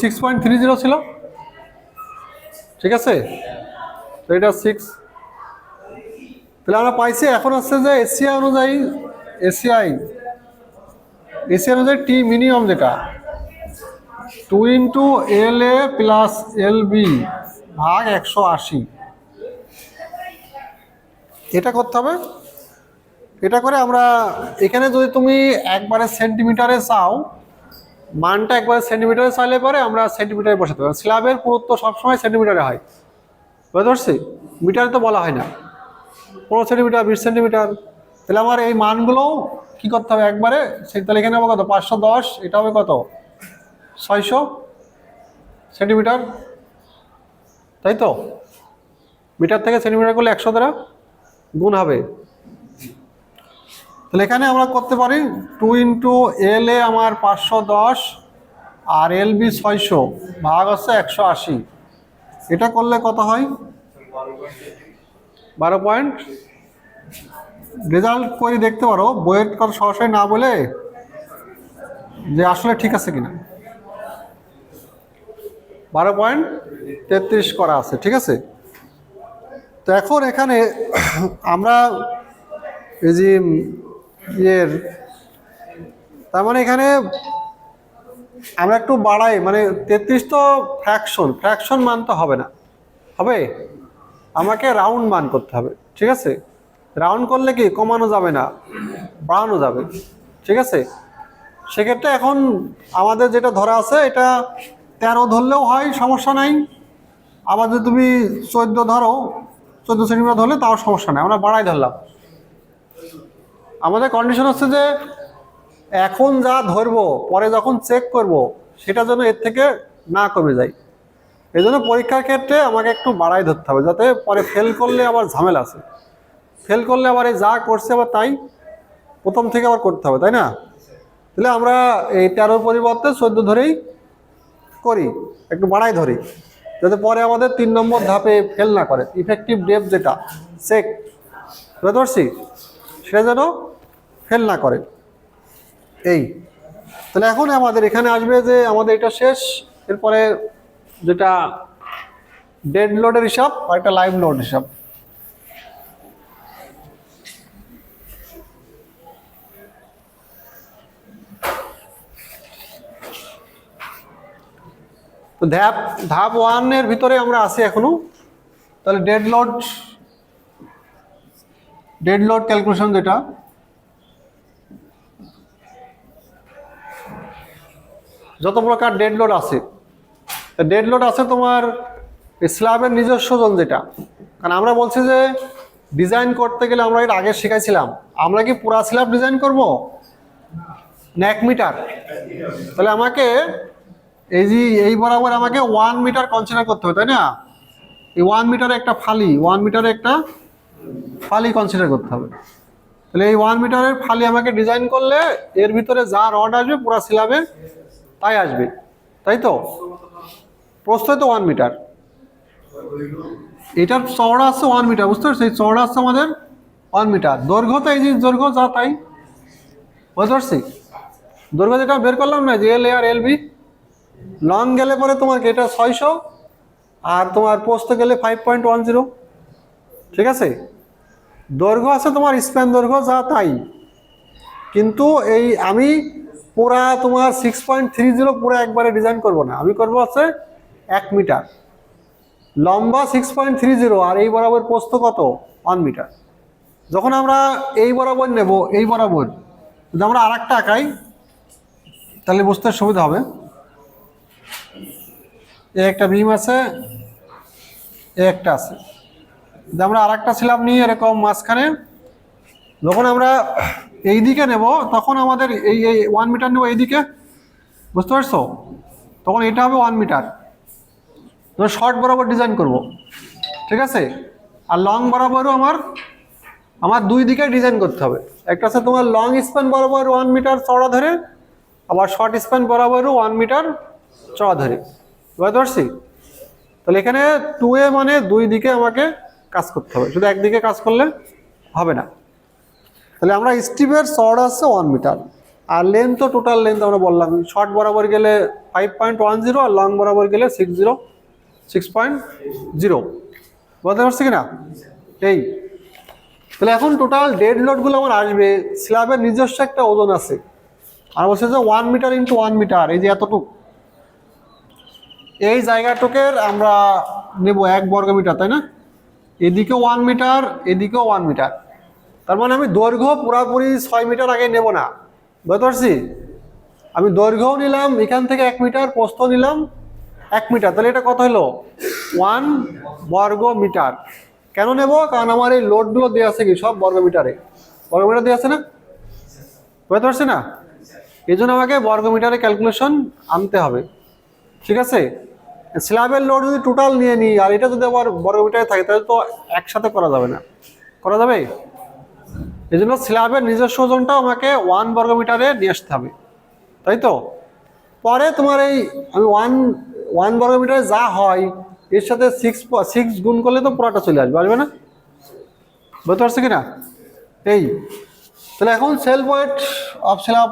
6.30 ছিল, ঠিক আছে? তো এটা 6, তাহলে আমরা পাইছি। এখন হচ্ছে যে এসিআই অনুযায়ী, এসিআই অনুযায়ী টি মিনিমাম যেটা 2 ইন্টু এল এ প্লাস এল বি ভাগ 180, এটা করতে হবে। এটা করে আমরা এখানে যদি তুমি একবারে সেন্টিমিটারে চাও, মানটা একবারে সেন্টিমিটারে চাইলে পরে আমরা সেন্টিমিটারে বসাতে পারি। স্ল্যাবের পুরুত্ব সবসময় সেন্টিমিটারে হয়, বুঝতে পারছি? মিটারে তো বলা হয় না, 15 সেন্টিমিটার, 20 সেন্টিমিটার। তাহলে আমার এই মানগুলোও কি করতে হবে একবারে, তাহলে এখানে হবে কত, 510, এটা হবে কত, 600 সেন্টিমিটার, তাই তো? মিটার থেকে সেন্টিমিটার করলে 100 দ্বারা গুণ হবে। তাহলে এখানে আমরা করতে পারি 2 ইন্টু এল এ আমার 510 আর এল বি 600 ভাগ হচ্ছে 180, এটা করলে কত হয়, 12 পয়েন্ট। রেজাল্ট করে দেখতে পারো, বইয়ের কথা সরাসরি না বলে, যে আসলে ঠিক আছে কিনা। 12.33 করা আছে, ঠিক আছে? তো এখন এখানে আমরা এই যে ইয়ের, তার মানে এখানে আমরা একটু বাড়াই, মানে 33 তো ফ্র্যাকশন মান তো হবে না, হবে আমাকে রাউন্ড মান করতে হবে, ঠিক আছে? রাউন্ড করলে কি কমানো যাবে না, বাড়ানো যাবে, ঠিক আছে? সেক্ষেত্রে এখন আমাদের যেটা ধরা আছে, এটা 13 ধরলেও হয়, সমস্যা নাই। আবার যদি তুমি 14 ধরো, 14 সেন্টিমিটার ধরলে তাও সমস্যা নেই, আমরা বাড়াই ধরলাম। আমাদের কন্ডিশন হচ্ছে যে এখন যা ধরবো, পরে যখন চেক করব সেটা যেন এর থেকে না কমে যায়। এই জন্য পরীক্ষার ক্ষেত্রে আমাকে একটু বাড়াই ধরতে হবে, যাতে পরে ফেল করলে আবার ঝামেলা আছে। ফেল করলে আবার এই যা করছে আবার তাই প্রথম থেকে আবার করতে হবে, তাই না? তাহলে আমরা এই 13 পরিবর্তে 14 ধরেই করি, একটু বাড়াই ধরি, যাতে পরে আমাদের 3 নম্বর ধাপে ফেল না করে। ইফেক্টিভ ডেপথ যেটা চেক, বুঝতে পারছি, সেটা যেন ফেল না করে। এই তাহলে এখন আমাদের এখানে আসবে যে আমাদের এটা শেষ, এরপরে যেটা ডেড লোডের হিসাব আর একটা লাইভ লোড হিসাব। তো ধাপ 1 এর ভিতরে আমরা আছি এখনো। তাহলে ডেড লোড ক্যালকুলেশন যেটা, যত প্রকার ডেড লোড আছে, ডেড লোড আছে তোমার স্ল্যাবের নিজস্ব ওজন যেটা। কারণ আমরা বলছি যে ডিজাইন করতে গেলে আমরা এর আগে শিখাইছিলাম, আমরা কি পুরা স্ল্যাব ডিজাইন করব না 1 মিটার? তাহলে আমাকে এই বরাবর আমাকে 1 মিটার কনসিডার করতে হবে, তাই না? এই 1 মিটারে একটা ফালি, 1 মিটারে একটা ফালি কনসিডার করতে হবে। তাহলে এই 1 মিটারের ফালি আমাকে ডিজাইন করলে এর ভিতরে যা রড আসবে পুরা স্ল্যাবে তাই আসবে, তাই তো? প্রস্থ তো 1 মিটার, এটার চওড়া আছে 1 মিটার, বুঝতে পারছো? এই চওড়া আছে আমাদের 1 মিটার, দৈর্ঘ্য তো এই যে দৈর্ঘ্য যা তাই, বুঝতে পারছি? দৈর্ঘ্য যেটা বের করলাম না, যে এল আর এল বি, লং গেলে পরে তোমাকে এটা 600 আর তোমার প্রস্থ গেলে 5.10, ঠিক আছে? দৈর্ঘ্য আছে তোমার স্প্যান দৈর্ঘ্য যা তাই, কিন্তু এই আমি পুরা তোমার 6.30 পুরো একবারে ডিজাইন করব না, আমি করব হচ্ছে 1 মিটার, লম্বা 6.30 আর এই বরাবর প্রস্থ কত 1 মিটার। যখন আমরা এই বরাবর নেব, এই বরাবর যদি আমরা আর একটা আঁকাই তাহলে বুঝতে সুবিধা হবে। এই একটা বিম আছে, এই একটা আছে, যদি আমরা আর একটা স্ল্যাব নিই এরকম মাঝখানে, যখন আমরা এই দিকে নেব তখন আমাদের এই 1 মিটার নেব এইদিকে, বুঝতে পারছো? তখন এটা হবে 1 মিটার, শর্ট বরাবর ডিজাইন করব, ঠিক আছে? আর লং বরাবরও আমার দুই দিকে ডিজাইন করতে হবে। একটা আছে তোমার লং স্প্যান বরাবর 1 মিটার চওড়া ধরে, আবার শর্ট স্প্যান বরাবরও 1 মিটার চওড়া ধরে, বুঝতে পারছি? তাহলে এখানে 2A মানে দুই দিকে আমাকে কাজ করতে হবে, শুধু একদিকে কাজ করলে হবে না। তাহলে আমরা স্টিপের চওড়া আছে 1 মিটার, আর লেন্থ তো টোটাল লেন্থ আমরা বললাম, শর্ট বরাবর গেলে 5.10 আর লং বরাবর গেলে 6.0, বুঝতে পারছি কিনা? এই তাহলে এখন টোটাল ডেড লোডগুলো আমার আসবে, স্ল্যাবের নিজস্ব একটা ওজন আছে, আর বলছে যে 1 মিটার ইন্টু 1 মিটার, এই যে এতটুক, এই জায়গাটুকের আমরা নেব 1 বর্গ মিটার, তাই না? এদিকেও 1 মিটার, এদিকেও 1 মিটার, তার মানে আমি দৈর্ঘ্য পুরাপুরি 6 মিটার আগে নেব না, বুঝতে পারছি? আমি দৈর্ঘ্যও নিলাম এখান থেকে 1 মিটার, প্রস্থ নিলাম 1 মিটার, তাহলে এটা কত হলো 1 বর্গ মিটার। কেন নেব? কারণ আমার এই লোডগুলো দেওয়া আছে কি সব বর্গ মিটারে, বর্গ মিটার দেওয়া আছে না, বুঝতে পারছি না? এই জন্য আমাকে বর্গ মিটারে ক্যালকুলেশন আনতে হবে, ঠিক আছে? স্ল্যাবের লোড যদি টোটাল নিয়ে নিই আর এটা যদি আবার বর্গ মিটারে থাকে তাহলে তো একসাথে করা যাবে না, করা যাবে? এই জন্য স্ল্যাবের নিজস্ব ওজনটাও আমাকে 1 বর্গ মিটারে নিয়ে আসতে হবে, তাই তো? পরে তোমার এই আমি 1 বর্গ মিটারে যা হয় এর সাথে 6 গুণ করলে তো পুরোটা চলে আসবে না, বুঝতে পারছো কিনা? এই তাহলে এখন সেলফ ওয়েট অফ স্ল্যাব,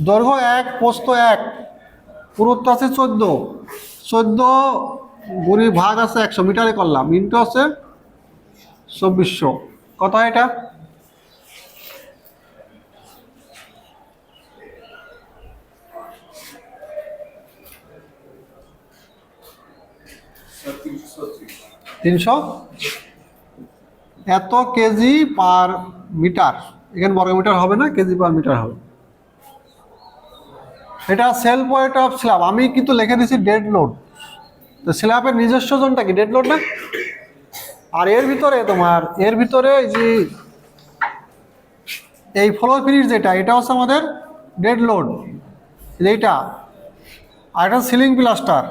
দৈর্ঘ্য 1, প্রস্থ 1, পুরুত্ব আছে 14 গুণি ভাগ আছে 100, মিটারে করলাম, ইন্টু আছে 2400, কত হয় এটা? তিনশো এত কেজি পার মিটার, এখানে বর্গ মিটার হবে না, কেজি পার মিটার হবে। এটা সেলফ ওয়েট অফ স্ল্যাব, আমি কিন্তু লিখে দিয়েছি ডেড লোড, তো স্ল্যাবের নিজস্ব ওজনটা কি ডেড লোড না? আর এর ভিতরে যে এই ফ্লোর ফিনিশ যেটা, এটা হচ্ছে আমাদের ডেড লোড, এইটা, আর এটা সিলিং প্লাস্টার,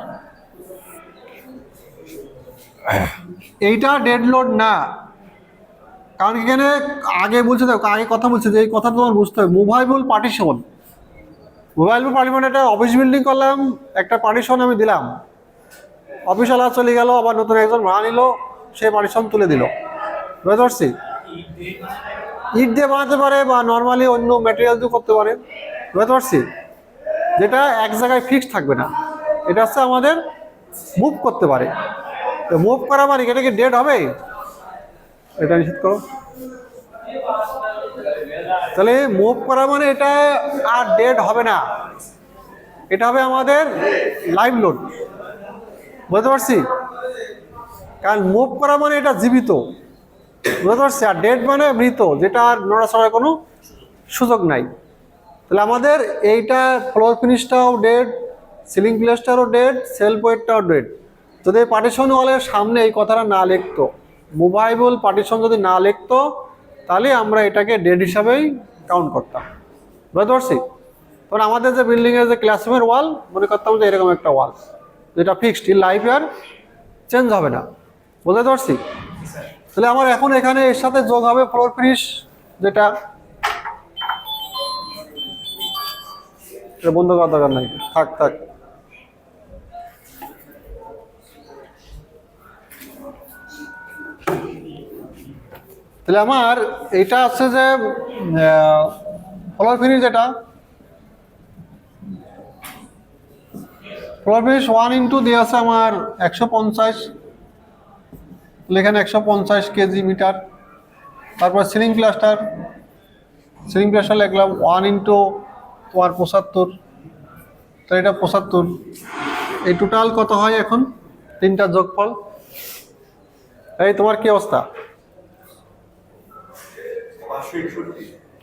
এইটা ডেড লোড না। কারণ এখানে আগে বলছে, দেখো আগে কথা বলছে যে এই কথা তোমার বুঝতে হবে, মুভাইবল পার্টিশন। মুভাইবল পার্টিশন একটা অফিস বিল্ডিং করলাম, একটা পার্টিশন আমি দিলাম, অফিসওয়ালা চলে গেল, আবার নতুন একজন ভাড়া নিল, সেই পার্টিশন তুলে দিল, বুঝতে পারছি? ইট দিয়ে বানাতে পারে বা নর্মালি অন্য ম্যাটেরিয়াল দিয়ে করতে পারে, বুঝতে পারছি? যেটা এক জায়গায় ফিক্সড থাকবে না, এটা হচ্ছে আমাদের মুভ করতে পারে। তো মুভ করা মানে এটা কি ডেড হবে? এটা নিশ্চিত করো। তাহলে মুভ করা মানে এটা আর ডেড হবে না, এটা হবে আমাদের লাইভ লোড। বুঝতে পারছি? কারণ মুভ করা মানে এটা জীবিত, বুঝতে পারছি? আর ডেড মানে মৃত, যেটা আর নড়াচড়ার কোনো সুযোগ নাই। তাহলে আমাদের এইটা ফ্লোর ফিনিশটাও ডেড, সিলিং প্লেসটারও ডেড, সেলফ ওয়েটটাও ডেড। যদি পার্টিশন ওয়ালের সামনে এই কথাটা না লিখতো, মুভাইবল পার্টিশন যদি না লিখতো, তাহলে আমরা এটাকে ডেড হিসাবেই কাউন্ট করতাম। বুঝতে পারছি? তখন আমাদের যে বিল্ডিংয়ের যে ক্লাসরুমের ওয়াল মনে করতাম যে এরকম একটা ওয়াল, যেটা ফিক্সড, ইন লাইফ আর চেঞ্জ হবে না। বুঝতে পারছি? তাহলে আমার এখন এখানে এর সাথে যোগ হবে ফ্লোর ফিনিশ, যেটা বন্ধ করার দরকার নাই, থাক থাক। তাহলে আমার এইটা আছে যে ফ্লোর ফিনিশ, যেটা ফ্লোর ফিনিশ 1 দিয়ে আছে আমার 150, এখানে 150 কেজি মিটার। তারপর সিলিং প্লাস্টার লিখলাম 1 তোমার 75, তো এটা 75। এই টোটাল কত হয় এখন তিনটার যোগফল? এই তোমার কি অবস্থা?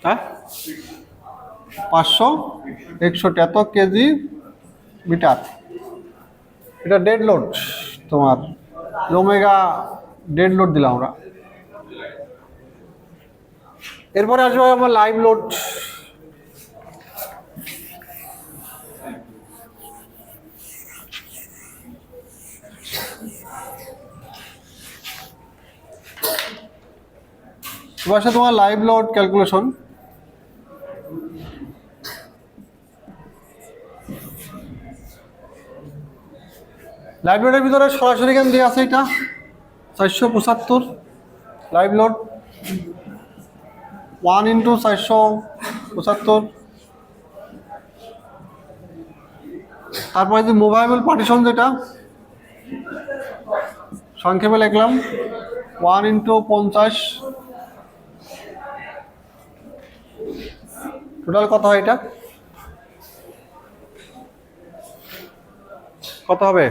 হ্যাঁ, 561 এত কেজি মিটার। এটা ডেড লোড, তোমার ওমেগা ডেড লোড দিলাম আমরা। এরপরে আসবে আমার লাইভ লোড। এবার তোমার লাইভ লোড ক্যালকুলেশন। লাইভ লোডের ভিতরে সরাসরি কেন দিয়ে আছে এটা 475 লাইভ লোড 1 × 475। তারপরে যে মুভাইবল পার্টিশন, যেটা সংক্ষেপে লিখলাম 1 × 50। টোটাল কত হয় এটা? কত হবে?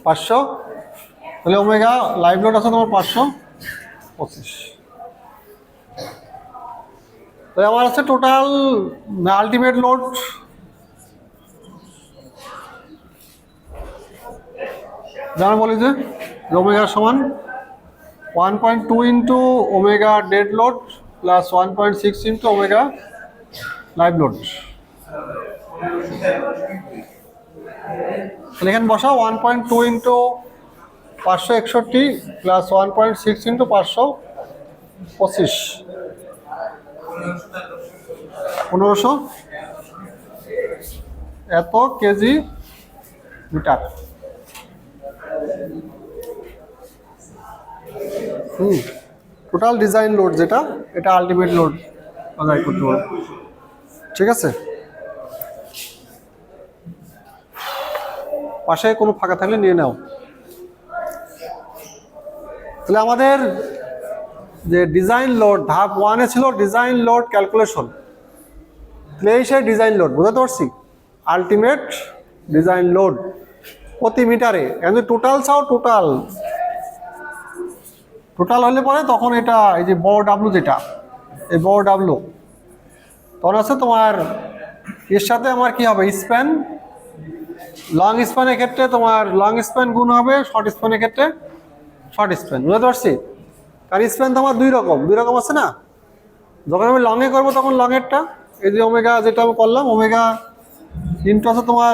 500। তাহলে ওমেগা লাইভ লোড আছে তোমার 525। তাহলে আমার আছে টোটাল আলটিমেট লোড যেমন বলি যে ওমেগা সমান 1.2 × omega dead load plus 1.6 × omega live load. তাহলে এখানে বসাও 1.2 × 561 প্লাস 1.6 × 525, 1500 এত K G metre. Total design load যেটা, এটা আলটিমেট লোড আদায় করতে হবে। ঠিক আছে? পাশে কোনো ফাঁকা থাকলে নিয়ে নাও। তাহলে আমাদের যে ডিজাইন লোড ধাপ 1-এ ছিল ডিজাইন লোড ক্যালকুলেশন, তাহলে এই সেই ডিজাইন লোড। বুঝতে পারছি? আলটিমেট ডিজাইন লোড প্রতি মিটারে। কিন্তু টোটাল চাও, টোটাল হলে পরে তখন এটা এই যে বড় ডাব্লু, যেটা এই বড় ডাব্লু, তখন আছে তোমার এর সাথে আমার কি হবে স্প্যান। লং স্প্যানের ক্ষেত্রে তোমার লং স্প্যান গুণ হবে শর্ট স্প্যানের ক্ষেত্রে শর্ট স্প্যান। বুঝতে পারছি? কারণ স্প্যান তোমার দুই রকম আছে না। যখন আমি লংয়ে করবো তখন লংয়েরটা এই যে ওমেগা, যেটা আমি করলাম ওমেগা ইন্টু আছে তোমার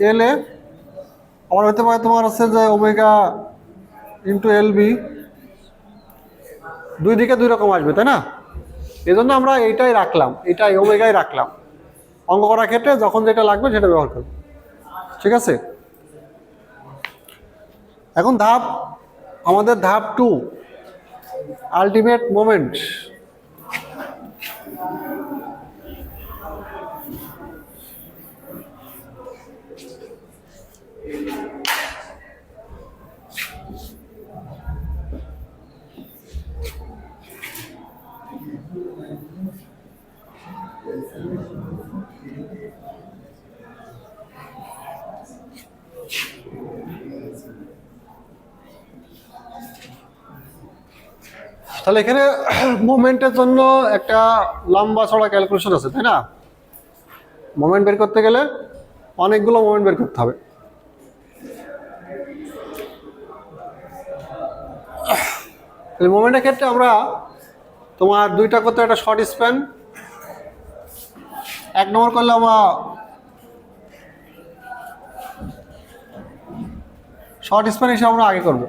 এল এ, আবার হতে পারে তোমার আছে যে ওমেগা ইন্টু এল বি, দুই দিকে দুই রকম আসবে, তাই না? এই জন্য আমরা এইটাই রাখলাম, এটাই ওমেগাই রাখলাম অঙ্ক করার ক্ষেত্রে, যখন যেটা লাগবে সেটা ব্যবহার করব। ঠিক আছে? এখন আমাদের ধাপ 2 আলটিমেট মোমেন্ট। তাহলে এখানে মোমেন্টের জন্য একটা লম্বা চড়া ক্যালকুলেশন আছে, তাই না? মোমেন্ট বের করতে গেলে অনেকগুলো মোমেন্ট বের করতে হবে। তাহলে মোমেন্টের ক্ষেত্রে আমরা তোমার দুইটা করতে, একটা শর্ট স্প্যান, এক নম্বর করলে আমরা শর্ট স্প্যান হিসেবে আমরা আগে করব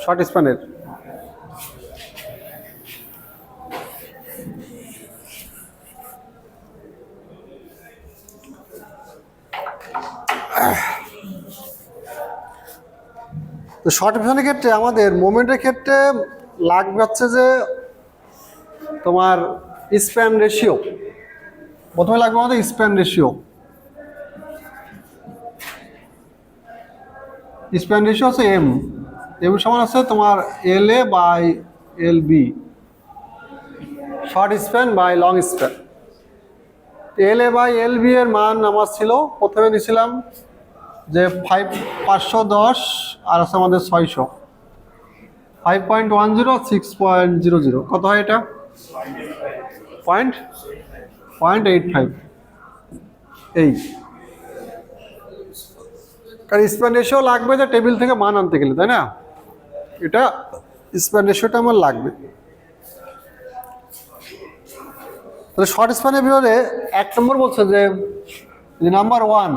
শর্ট স্প্যানের। তো শর্ট স্প্যানের ক্ষেত্রে আমাদের মোমেন্টের ক্ষেত্রে লাগবে হচ্ছে যে তোমার স্প্যান রেশিও। প্রথমে লাগবে আমাদের স্প্যান রেশিও। স্প্যান রেশিও হচ্ছে এম সমান আছে তোমার L A by L B, short span by long span. L A by L B এর মান আমার ছিল, প্রথমে দিয়েছিলাম যে 510 আর আছে আমাদের 600, 5.10 6.00, কত হয় এটা? 0.85। এই কারণ স্প্যান রেশিও লাগবে যে টেবিল থেকে মান আনতে গেলে, তাই না? এটা স্প্যান রেশিওটা আমার লাগবে। তাহলে শর্ট স্প্যানের ভিতরে এক নম্বর বলছে যে নাম্বার 1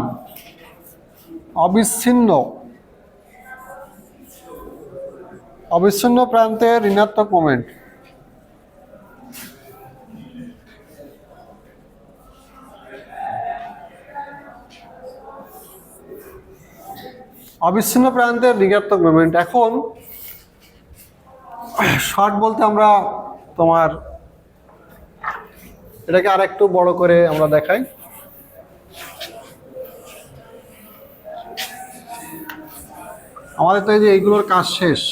অবিচ্ছিন্ন প্রান্তের ঋণাত্মক মোমেন্ট। অবিচ্ছিন্ন প্রান্তের ঋণাত্মক মোমেন্ট। এখন শর্ট বলতে আমরা তোমার এটাকে আর একটু বড় করে আমরা দেখাই। আমাদের তো এই যে এইগুলোর কাজ শেষ,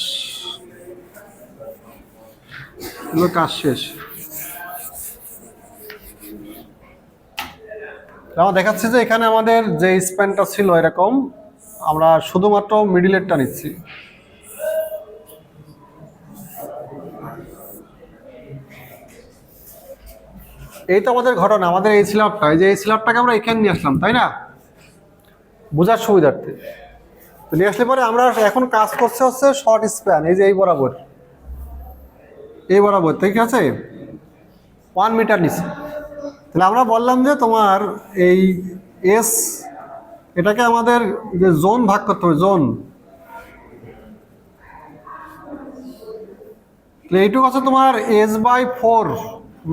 এগুলোর কাজ শেষ। আমরা দেখাচ্ছি যে এখানে আমাদের যে স্প্যানটা ছিল এরকম, আমরা শুধুমাত্র মিডিলেরটা নিচ্ছি। এই তো আমাদের ঘটনা, আমাদের এই স্ল্যাবটা, এই যে এই স্ল্যাবটাকে আমরা এখানে নিয়ে আসলাম, তাই না? বোঝার সুবিধার্থে তো নিয়ে আসলে পরে আমরা এখন কাজ করছে হচ্ছে শর্ট স্প্যান। এই যে এই বরাবর ঠিক আছে, 1 মিটার নিচে। তাহলে আমরা বললাম যে তোমার এই এস, এটাকে আমাদের যে জোন ভাগ করতে হবে, জোন। এইটুকু আছে তোমার S/4,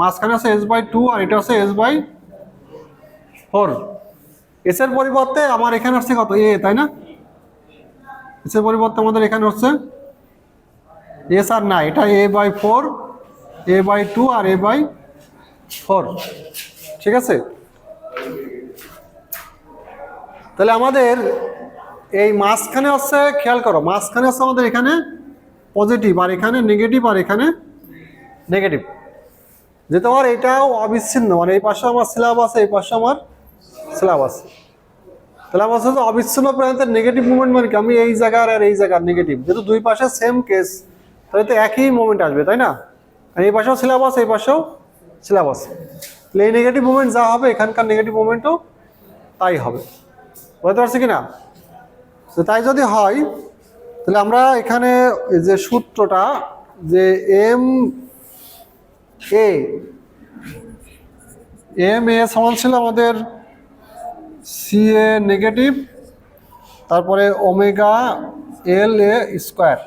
মাঝখানে আছে S/2 আর এটা আছে S/4। এস এর পরিবর্তে আমার এখানে আসছে কত? এ, তাই না? এস এর পরিবর্তে আমাদের এখানে হচ্ছে এস আর না, এটা A/4, A/2 আর A/4, ঠিক আছে? তাহলে আমাদের এই মাঝখানে হচ্ছে, খেয়াল করো, মাঝখানে হচ্ছে আমাদের এখানে পজিটিভ আর এখানে নেগেটিভ আর এখানে নেগেটিভ। যে তোমার এটাও অবিচ্ছিন্ন, মানে এই পাশে আমার স্ল্যাব আছে, এই পাশে আমার স্ল্যাব আছে। তাহলে আমার হচ্ছে অবিচ্ছিন্ন প্রান্তের নেগেটিভ মুভমেন্ট, মানে কি আমি এই জায়গার আর এই জায়গার নেগেটিভ, যেহেতু দুই পাশে সেম কেস, তাহলে তো একই মুভমেন্ট আসবে, তাই না? আর এই পাশেও স্ল্যাব আছে, এই পাশেও স্ল্যাব আছে। তাহলে এই নেগেটিভ মুভমেন্ট যা হবে এখানকার নেগেটিভ মুভমেন্টও তাই হবে। বুঝতে পারছি কি না? তো তাই যদি হয় তাহলে আমরা এখানে যে সূত্রটা, যে এম এ সমান ছিল আমাদের সি এ নেগেটিভ, তারপরে ওমেগা এল এ স্কোয়ার।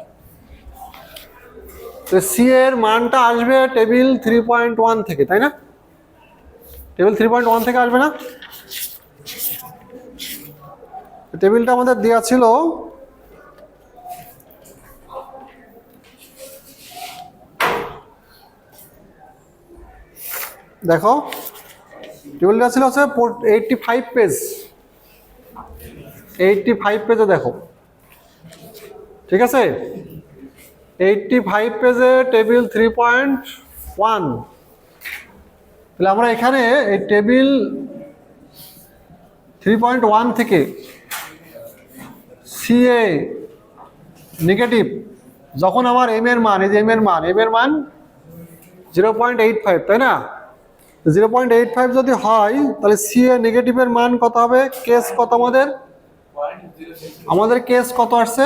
তো সি এর মানটা আসবে টেবিল 3.1 থেকে, তাই না? টেবিল 3.1 থেকে আসবে না? টেবিলটা আমাদের দেওয়া ছিল দেখো, টেবিলটা ছিল হচ্ছে 85 পেজ, 85 পেজে দেখো, ঠিক আছে? 85 পেজে টেবিল 3.1। তাহলে আমরা এখানে এই টেবিল 3.1 থেকে সিএ নেগেটিভ, যখন আমার এম এর মান, এই যে এম এর মান 0.85, তাই না? 0.85 যদি হয় তাহলে সি এ নেগেটিভের মান কত হবে? কেস কত আমাদের কেস কত আসছে?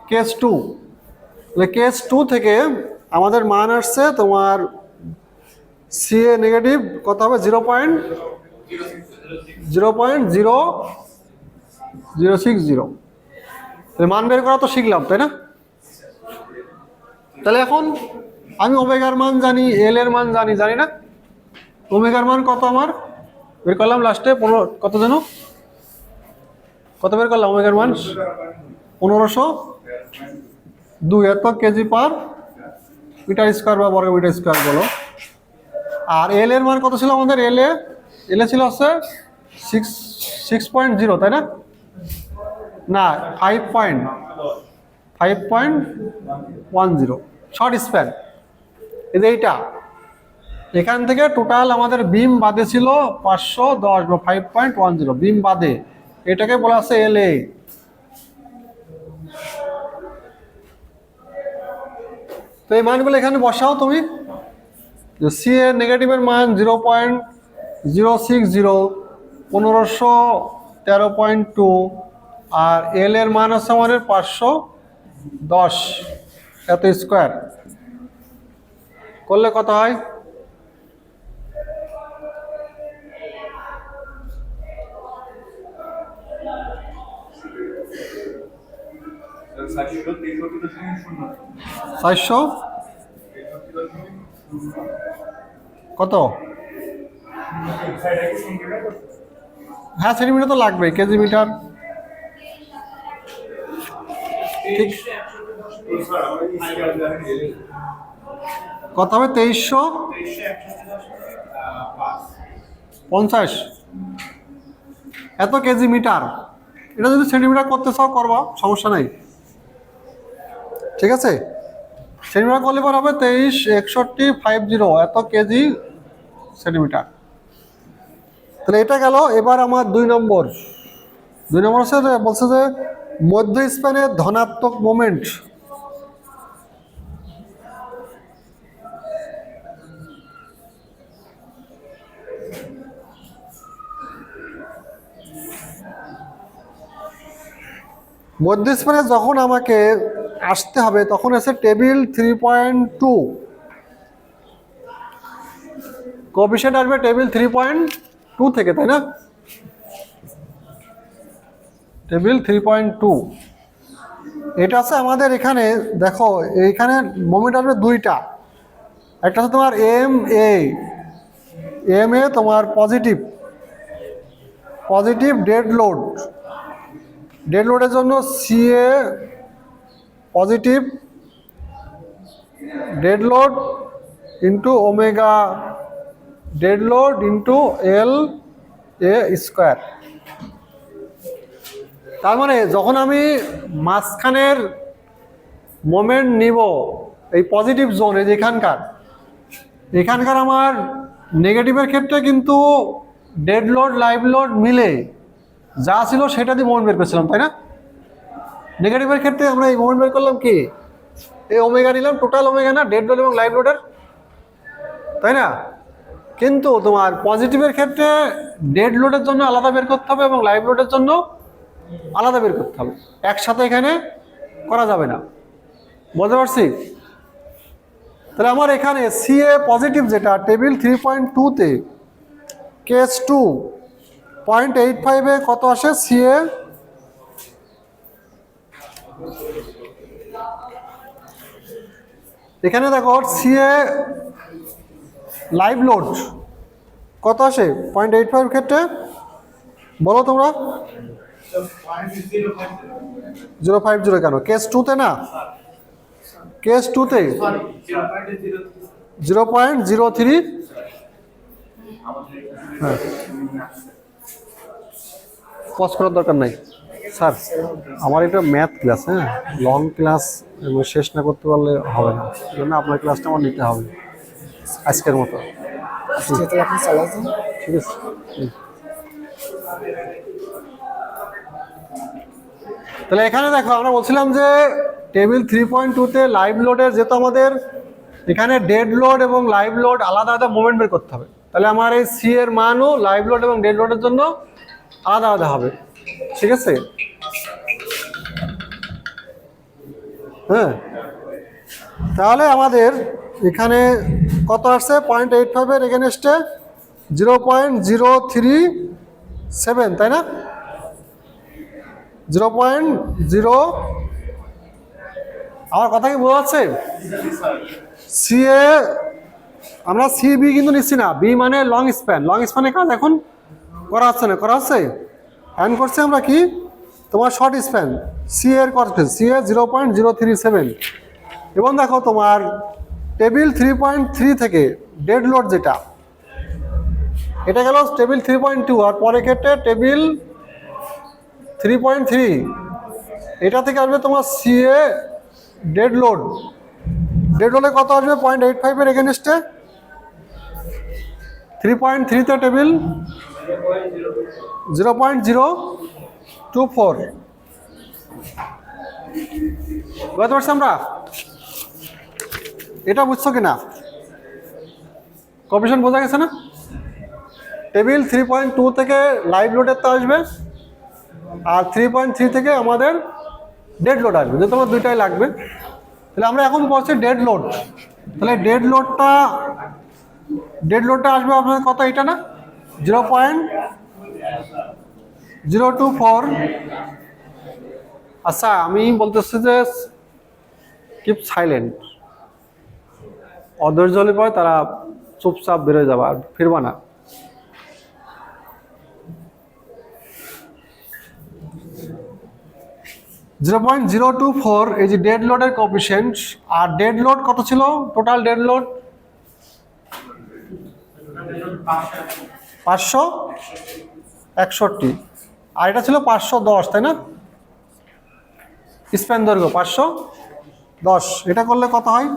কেস 2। তাহলে কেস 2 থেকে আমাদের মান আসছে তোমার সি এ নেগেটিভ কত হবে? 0.0060। তাহলে মান বের করা তো শিখলাম, তাই না? তাহলে এখন আমি ওমেগার মান জানি, এল এর মান জানি না? ওমেগার মান কত আমার বের করলাম লাস্টে? 15, কত যেন, কত বের করলাম ওমেগার মান? 1502 এত কেজি পার মিটার স্কোয়ার বা বর্গ মিটার স্কোয়ার বলো। আর এল এর মান কত ছিল আমাদের? এল এ ছিল হচ্ছে 6.0, তাই না? না, 5.10 শর্ট স্প্যান। এই যে এইটা, এখান থেকে টোটাল আমাদের বিম বাদে ছিল 510 বা 5.10 বিম বাদে, এটাকে বলা আছে এল এ। তো এই মানগুলো এখানে বসাও তুমি। সি এর নেগেটিভের মান 0.060, 1513.2, আর এল এর মান আছে আমাদের 510 এত স্কোয়ার। করলে কত হয়? চারশো কত? হ্যাঁ, সেন্টিমিটার তো লাগবে, কেজি মিটার। ঠিক, কত হবে? 2350 এত কেজি মিটার। এটা যদি সেন্টিমিটার করতে চাও করবা, সমস্যা নাই, ঠিক আছে? সেন্টিমিটার করলে পর হবে 236150 এত কেজি সেন্টিমিটার। তাহলে এটা গেল। এবার আমার 2 নম্বর হচ্ছে যে বলছে যে মধ্য স্প্যানের ধনাত্মক মোমেন্ট। মধ্য স্প্যানে যখন আমাকে আসতে হবে তখন আছে টেবিল 3.2, কোএফিশিয়েন্ট আসবে টেবিল 3.2 থেকে, তাই না? টেবিল 3.2 এটা আছে আমাদের এখানে। দেখো এইখানে মোমেন্ট আসবে দুইটা, একটা হচ্ছে তোমার এম এ তোমার পজিটিভ ডেড লোডের জন্য C A positive dead load into omega dead load into L A square. তার মানে যখন আমি মাঝখানের মোমেন্ট নিব এই পজিটিভ জোনে, এখানকার আমার নেগেটিভের ক্ষেত্রে কিন্তু ডেড লোড লাইভ লোড মিলে যা ছিল সেটা দিয়ে মোমেন্ট বের করেছিলাম, তাই না? নেগেটিভের ক্ষেত্রে আমরা এই মোমেন্ট বের করলাম কি, এই ওমেগা নিলাম, টোটাল ওমেগা না, ডেড লোড এবং লাইভ লোডের, তাই না? কিন্তু তোমার পজিটিভের ক্ষেত্রে ডেড লোডের জন্য আলাদা বের করতে হবে এবং লাইভ লোডের জন্য আলাদা বের করতে হবে, একসাথে এখানে করা যাবে না। বুঝতে পারছি? তাহলে আমার এখানে সি এ পজিটিভ যেটা টেবিল 3.2-তে কেস 2.85-এ কত আসে সি এ? এখানে দেখো সি এ লাইভ লোড কত আসে 0.85 ক্ষেত্রে, বলো তোমরা? 050 কেন? কেস 2-তে না, কেস 2-তে 0.03। হ্যাঁ, পজ করার দরকার নাই স্যার, আমার এটা ম্যাথ ক্লাস, হ্যাঁ, লং ক্লাস শেষ না করতে পারলে হবে না, এই জন্য আপনার ক্লাসটা আমার নিতে হবে আজকের মতো। ঠিক আছে। তাহলে এখানে দেখো আমরা বলছিলাম যে টেবিল 3.2-তে লাইভ লোডের যেহেতু আমাদের এখানে ডেড লোড এবং লাইভ লোড আলাদা আলাদা মোমেন্ট বের করতে হবে, তাহলে আমার এই সি এর মানও লাইভ লোড এবং ডেড লোডের জন্য আলাদা আলাদা হবে। ঠিক আছে? হ্যাঁ, তাহলে আমাদের এখানে কত আসছে 0.85-এর এগেনস্টে 0.037, তাই না? 0.0, আমার কথা কি বোঝা যাচ্ছে? সি এ আমরা সি বি কিন্তু নিচ্ছি না, বি মানে লং স্প্যান, লং স্প্যানের কাজ এখন করা হচ্ছে না, করা হচ্ছে এখন করছে আমরা কি তোমার শর্ট স্প্যান। সি এর করছে সি এ 0.037, এবং দেখো তোমার টেবিল 3.3 থেকে ডেড লোড যেটা, এটা গেল টেবিল 3.2, আর পরে ক্ষেত্রে টেবিল 3.3, এটা থেকে আসবে তোমার C A dead load. Dead লোডে কত আসবে 0.85-এর এগেনস্টে 3.3-তে টেবিল 0.024। বুঝতে পারছি আমরা? এটা বুঝছো কিনা? কম্পিটিশন বোঝা গেছে না? টেবিল 3.2 থেকে লাইভ লোডের তো আসবে, আর 3.3 থেকে আমাদের ডেড লোড আসবে, যেহেতু আমার দুইটাই লাগবে। তাহলে আমরা এখন পড়ছি ডেড লোড। তাহলে ডেড লোডটা আসবে আপনাদের কত, এটা না 0.024। আচ্ছা, আমি বলতেছি যে কিপ সাইলেন্ট, অধৈর্য হলে পরে তারা চুপচাপ বেরোয় যাবে, আর ফিরবা না। .024 এই যে ডেড লোডের কোএফিসিয়েন্ট। আর ডেড লোড কত ছিল? টোটাল ডেড লোড 561, আর এটা ছিল 510, তাই না? স্প্যান দৈর্ঘ্য 510, এটা করলে কত হয়?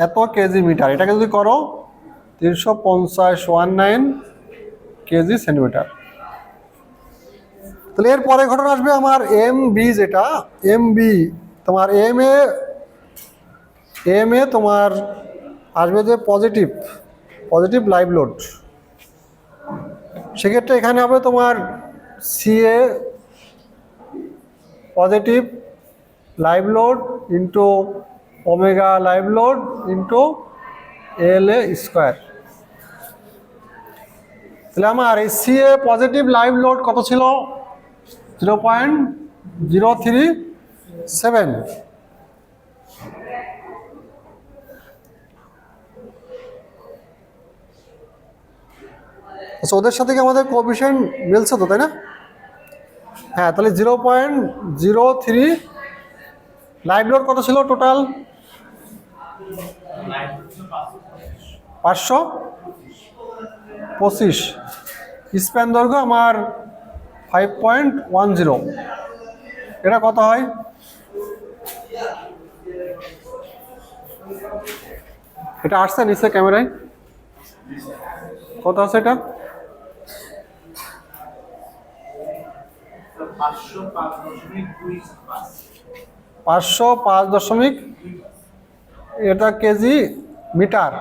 এত কেজি মিটার, এটাকে যদি করো 350 কেজি সেন্টিমিটার। তাহলে এর পরে ঘটনা আসবে আমার এম বি, যেটা এম বি তোমার এম এ তোমার আসবে যে পজিটিভ লাইভ লোড। সেক্ষেত্রে এখানে হবে তোমার C A positive live load into omega live load into L A square. তাহলে আমার এই C A positive live load কত ছিল? 0.037। আচ্ছা, ওদের সাথে কি আমাদের কোএফিসিয়েন্ট মিলছে তো, তাই না? হ্যাঁ, তাহলে 0.03 লাইভ লোড কত ছিল টোটাল? 525। স্প্যান দৈর্ঘ্য আমার 5.10। এটা কত হয়? এটা আসছে নিচে ক্যামেরায়, কত আছে এটা? 505., এটা কেজি মিটার,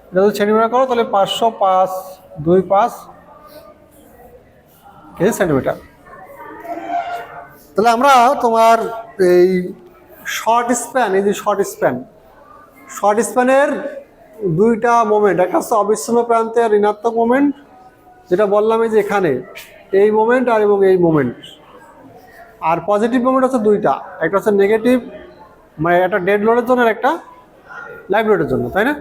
এটা যদি সেন্টিমিটার করো তাহলে 505.25 কেজি সেন্টিমিটার। তাহলে আমরা তোমার এই শর্ট স্প্যান, এই যে শর্ট স্প্যানের দুইটা মোমেন্ট, একটা হচ্ছে অবিচ্ছিন্ন প্রান্তে ঋণাত্মক মোমেন্ট, যেটা বললাম এই যে এখানে এই মোমেন্ট আর এবং এই মোমেন্ট, আর পজিটিভ মোমেন্ট হচ্ছে দুইটা, একটা হচ্ছে নেগেটিভ মানে একটা ডেড লোডের জন্য আর একটা লাইভ লোডের জন্য, তাই না?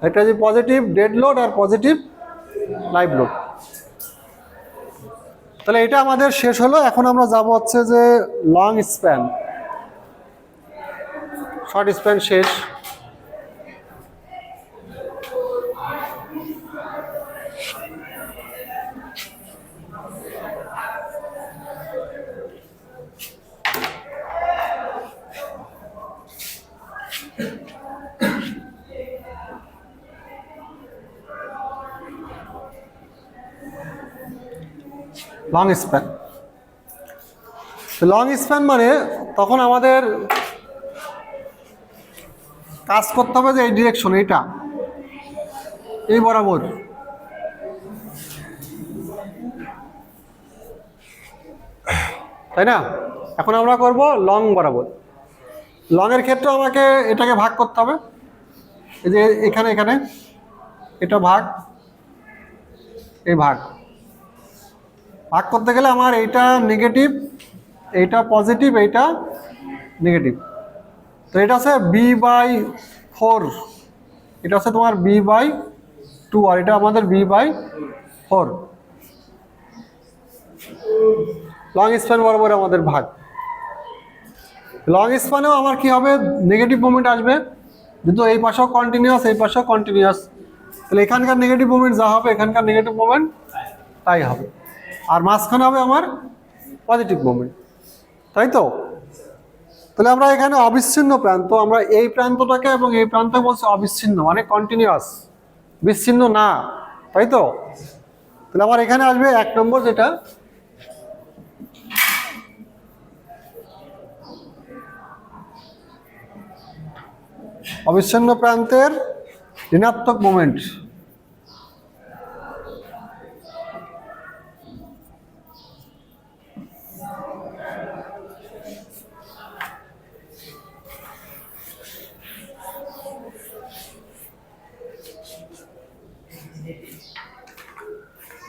একটা যে পজিটিভ ডেড লোড আর পজিটিভ লাইভ লোড। তাহলে এটা আমাদের শেষ হলো। এখন আমরা যাব হচ্ছে যে লং স্প্যান। শর্ট স্প্যান শেষ। Long span. লং স্প্যান মানে তখন আমাদের কাজ করতে হবে যে এই ডিরেকশন, এইটা এই বরাবর, তাই না? এখন আমরা করব লং বরাবর। লং এর ক্ষেত্রে আমাকে এটাকে ভাগ করতে হবে, এই যে এখানে এখানে এটা ভাগ, এই ভাগ ভাগ করতে গেলে আমার এইটা নেগেটিভ, এইটা পজিটিভ, এইটা নেগেটিভ। তো এটা আছে b/4, এটা আছে তোমার b/2, আর এটা আমাদের b/4। লং স্প্যান বরাবর আমাদের ভাগ। লং স্প্যানেও আমার কি হবে, নেগেটিভ মোমেন্ট আসবে, যেহেতু এই পাশেও কন্টিনিউয়াস এই পাশেও কন্টিনিউয়াস, তাহলে এখানকার নেগেটিভ মোমেন্ট যা হবে এখানকার নেগেটিভ মোমেন্ট তাই হবে, আর মাঝখানে হবে আমার পজিটিভ মোমেন্ট, তাই তো? তাহলে আমরা এখানে অবিচ্ছিন্ন প্রান্ত, আমরা এই প্রান্তটাকে এবং এই প্রান্তকে বলছি অবিচ্ছিন্ন, মানে কন্টিনিউয়াস, বিচ্ছিন্ন না, তাই তো? তাহলে আমার এখানে আসবে 1 নম্বর, যেটা অবিচ্ছিন্ন প্রান্তের ঋণাত্মক মোমেন্ট।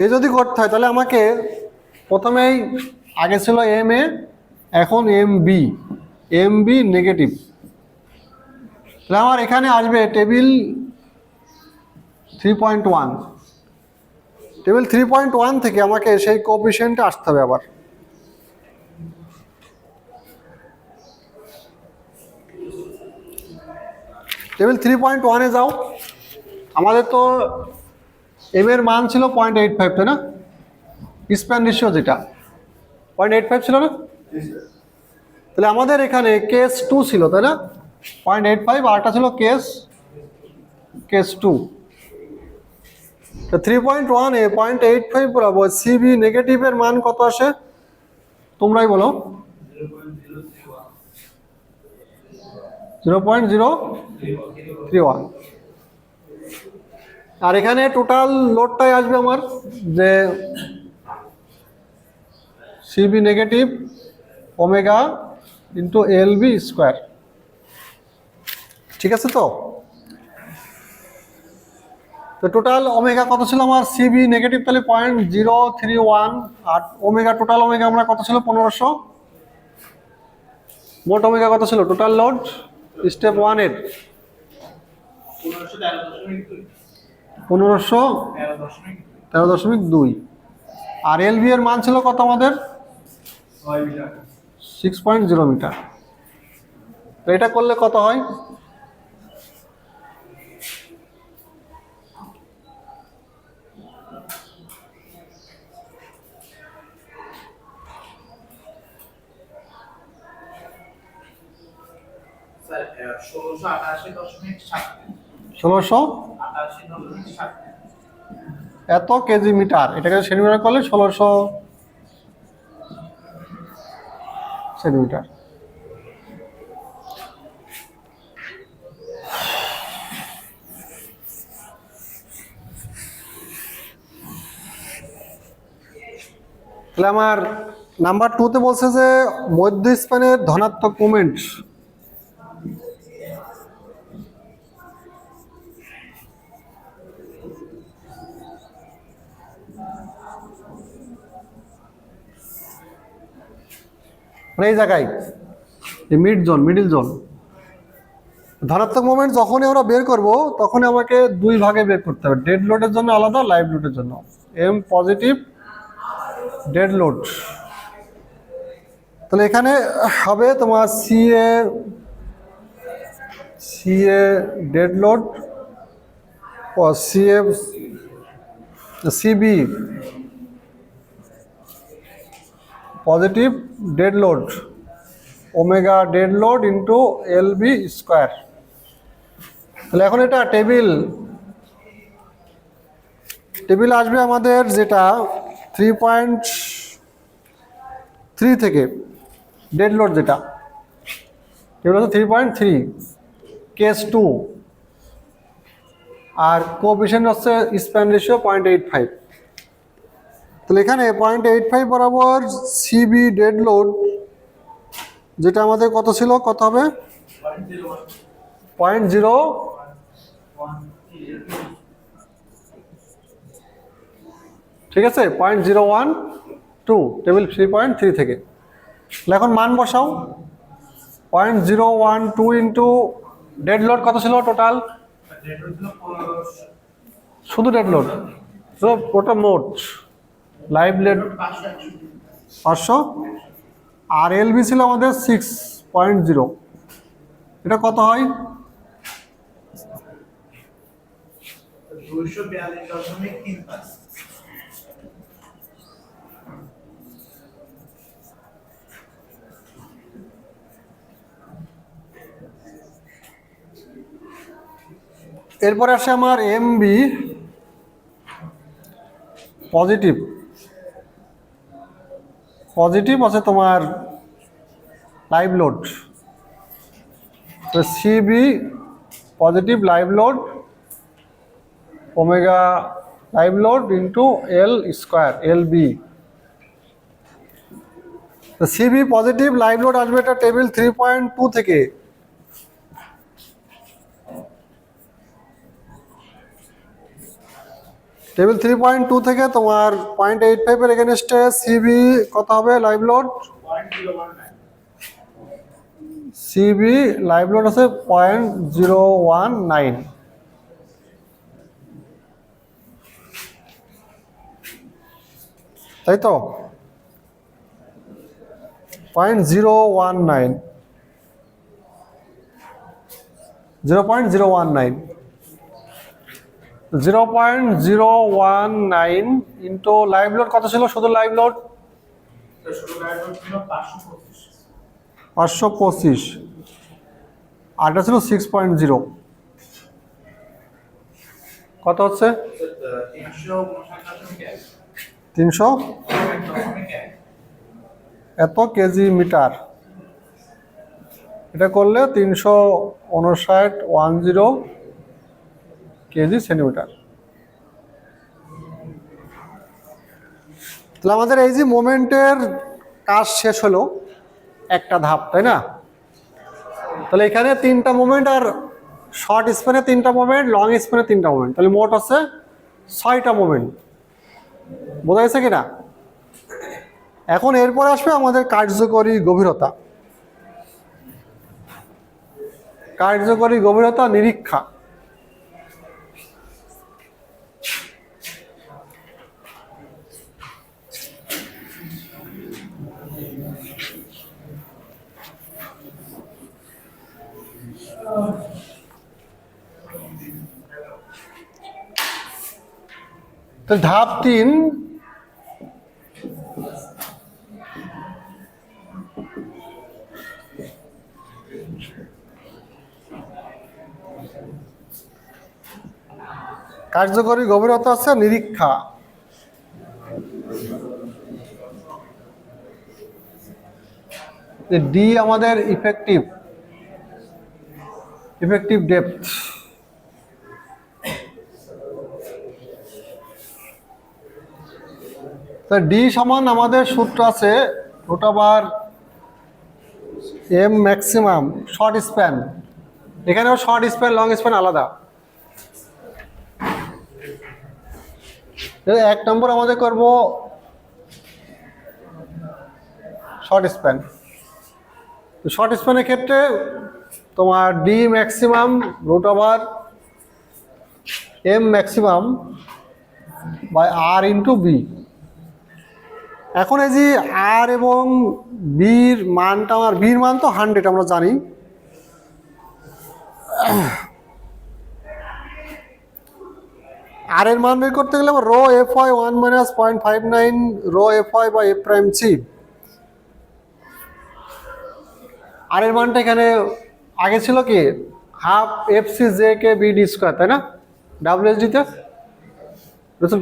এ যদি করতে হয় তাহলে আমাকে প্রথমেই, আগে ছিল এম এ, এখন এম বি নেগেটিভ, তাহলে আমার এখানে আসবে টেবিল 3.1। টেবিল 3.1 থেকে আমাকে সেই কোএফিসিয়েন্টে আসতে হবে আবার। টেবিল 3.1-এ যাও, আমাদের তো এম এর মান ছিল 0.85, তাই না? স্প্যান রেশিও যেটা 0.85 ছিল না? তাহলে আমাদের এখানে কেস 2 ছিল, তাই না? 0.85, আর একটা ছিল কেস 2। 3.1-এ 0.85 বরাবর সিবি নেগেটিভের মান কত আসে তোমরাই বলো? 0.031। আর এখানে টোটাল লোডটাই আসবে আমার যে CB negative omega into LB square, ঠিক আছে তো? তো টোটাল ওমেগা কত ছিল আমার, সিবি নেগেটিভ তাহলে 0.031, আর ওমেগা টোটাল ওমেগা আমরা কত ছিল 1500। মোট ওমেগা কত ছিল টোটাল লোড স্টেপ 1-এর? 1513.2। আর এলবি এর মান ছিল কত আমাদের? 6.0 মিটার। তো এটা করলে কত হয়? স্যার 1688.7। 1688.7 এত কেজি মিটার, এটাকে সেন্টিমিটার করলে 1600 সেন্টিমিটার। তাহলে আমার নাম্বার 2-তে বলছে যে মধ্য স্প্যানের ধনাত্মক মোমেন্ট। এই জায়গায় এই মিডল জোন ধনাত্মক মোমেন্ট যখনই আমরা বের করব তখন আমাকে 2 ভাগে বের করতে হবে, ডেড লোডের জন্য আলাদা, লাইভ লোডের জন্য। এম পজিটিভ ডেড লোড, তাহলে এখানে হবে তোমার সিএ ডেড লোড ও CB positive dead load omega dead load into LB square. তাহলে এখন এটা টেবিল আসবে আমাদের, যেটা 3.1 3 থেকে ডেড লোড যেটা এগুলো হচ্ছে 3.3 কেস 2 আর কোএফিশিয়েন্ট হচ্ছে স্প্যান রেশিও 0.85। তাহলে এখানে 0.85 বরাবর সিবি ডেড লোড যেটা আমাদের কত ছিল, কত হবে 0.0 ঠিক আছে 0.012 টেবিল 3.3 থেকে। তাহলে এখন মান বসাও 0.012 ইন্টু ডেড লোড কত ছিল টোটাল, শুধু ডেড লোড ওটা মোট লাইভ লোড 500 আর এলবি ছিল আমাদের 6.0, এটা কত হয় 242.35। এরপরে আসে আমার এমবি পজিটিভ আছে তোমার লাইভ লোড, তো CB positive live load omega live load into L square L B. তো সিবি পজিটিভ লাইভ লোড আসবে এটা টেবিল 3.2 থেকে। টেবিল 3.2 থেকে তোমার 0.85 এর এগেনস্টে সিবি কত হবে live load, 0.019। CB live load আছে 0.019। তাই তো 0.019 0.019 ইন্টু লাইভ লোড কত ছিল, শুধু লাইভ লোড 525 আর এটা ছিল 6.0, কত হচ্ছে 300 এত কেজি মিটার, এটা করলে 359.10 কেজি সেন্টিমিটার। তাহলে আমাদের এই যে মোমেন্টের কাজ শেষ হলো একটা ধাপ, তাই না? তাহলে এখানে 3টা মোমেন্ট আর শর্ট স্প্যানে 3টা মোমেন্ট, লং স্প্যানে 3টা মোমেন্ট, তাহলে মোট হচ্ছে 6টা মোমেন্ট। বোঝা গেছে কিনা? এখন এরপর আসবে আমাদের কার্যকরী গভীরতা। কার্যকরী গভীরতা নিরীক্ষা। তো ধাপ 3 কার্যকরী গভীরতা আছে নিরীক্ষা। ডি আমাদের ইফেক্টিভ ডেপথ। তো ডি সমান আমাদের সূত্র আছে √m ম্যাক্সিমাম শর্ট স্প্যান, এখানেও শর্ট স্প্যান লং স্প্যান আলাদা। 1 নম্বর আমাদের করব শর্ট স্প্যান। তো শর্ট স্প্যানের ক্ষেত্রে তোমার D maximum √m maximum by R into B. এখন এই যে আর এবং বির মানটা, আমার বির মান তো 100 আমরা জানি, আর এর মান বের করতে গেলে আমার rho F Y 1 - 0.59 rho F Y by F prime C. আর এর মানটা এখানে আগে ছিল কি half F C J K B D square, তাই না? ডাব্লিউএসডিতে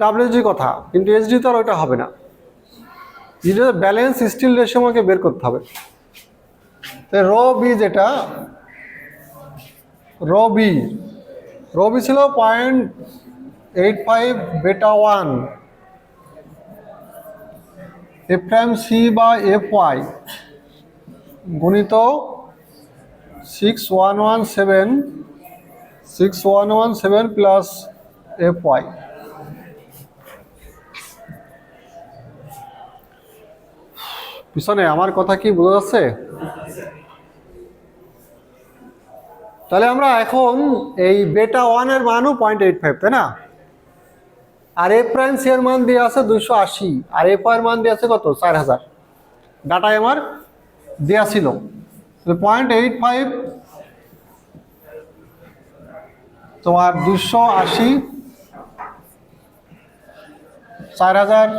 ডাব্লিউএসডি কথা, কিন্তু এসডি তো আর ওইটা হবে না। এটা ব্যালেন্স স্টিল রেশিও আমাকে বের করতে হবে। রো বি যেটা রো বি ছিল 0.85 বেটা 1 এফ প্রাইম সি বা এফ ওয়াই গুণিত 6117 প্লাস এফ ওয়াই। পিছনে আমার কথা কি বোঝা যাচ্ছে? তাহলে আমরা এখন এই বেটা 1 এর মানও 0.85, তাই না? আর এফ প্রাইম সি এর মান দিয়ে আছে 280, আর এফ ওয়াই এর মান দিয়ে আছে কত? 4000। ডাটায় আমার দেওয়া ছিল 0.85 তোমার 280 4000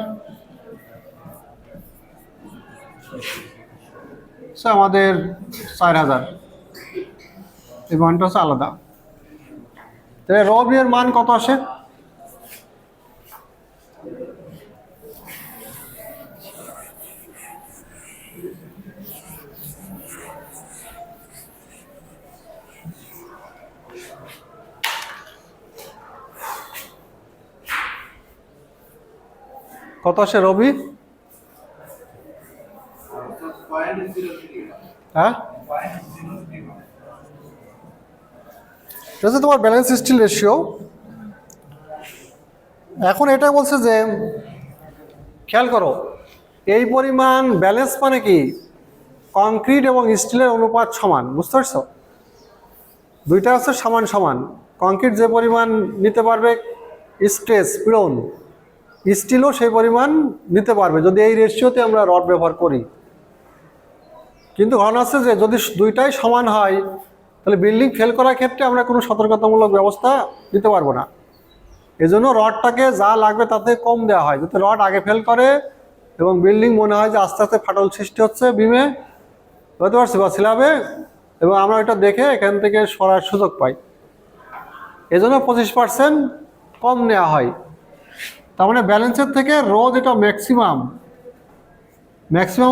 আমাদের 4000, এই মানটা হচ্ছে আলাদা। তাহলে রো বি এর মান কত আসে? কত আসে রবি? হ্যাঁ, এটা হচ্ছে তোমার ব্যালেন্স স্টিল রেশিও। এখন এটা বলছে যে খেয়াল করো, এই পরিমাণ ব্যালেন্স মানে কি? কংক্রিট এবং স্টিলের অনুপাত সমান, বুঝতে পারছো? দুইটা আছে সমান সমান। কংক্রিট যে পরিমাণ নিতে পারবে স্ট্রেস পীড়ন, স্টিলও সেই পরিমাণ নিতে পারবে যদি এই রেশিওতে আমরা রড ব্যবহার করি। কিন্তু ঘটনা আছে যে যদি দুইটাই সমান হয় তাহলে বিল্ডিং ফেল করার ক্ষেত্রে আমরা কোনো সতর্কতামূলক ব্যবস্থা নিতে পারবো না। এজন্য রডটাকে যা লাগবে তাতে কম দেওয়া হয়, যাতে রড আগে ফেল করে এবং বিল্ডিং মনে হয় যে আস্তে আস্তে ফাটল সৃষ্টি হচ্ছে বিমে, বুঝতে পারছি, বা স্ল্যাবে, এবং আমরা এটা দেখে এখান থেকে সরার সুযোগ পাই। এজন্য 25% কম নেওয়া হয়। তার মানে ব্যালেন্সের থেকে রো যেটা ম্যাক্সিমাম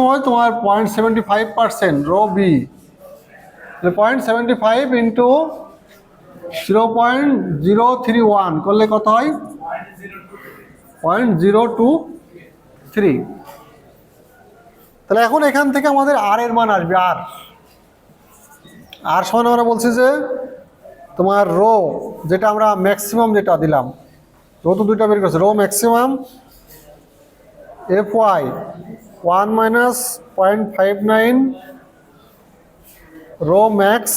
হয় তোমার 0.75% রো বি, 0.75 ইন্টু 0.031 করলে কত হয়? 0.023। তাহলে এখন এখান থেকে আমাদের আর এর মান আসবে। আর সমান আমরা বলছি যে তোমার রো যেটা আমরা ম্যাক্সিমাম যেটা দিলাম, রো তো দুইটা বের করছে, rho maximum F Y 1 minus 0.59 rho max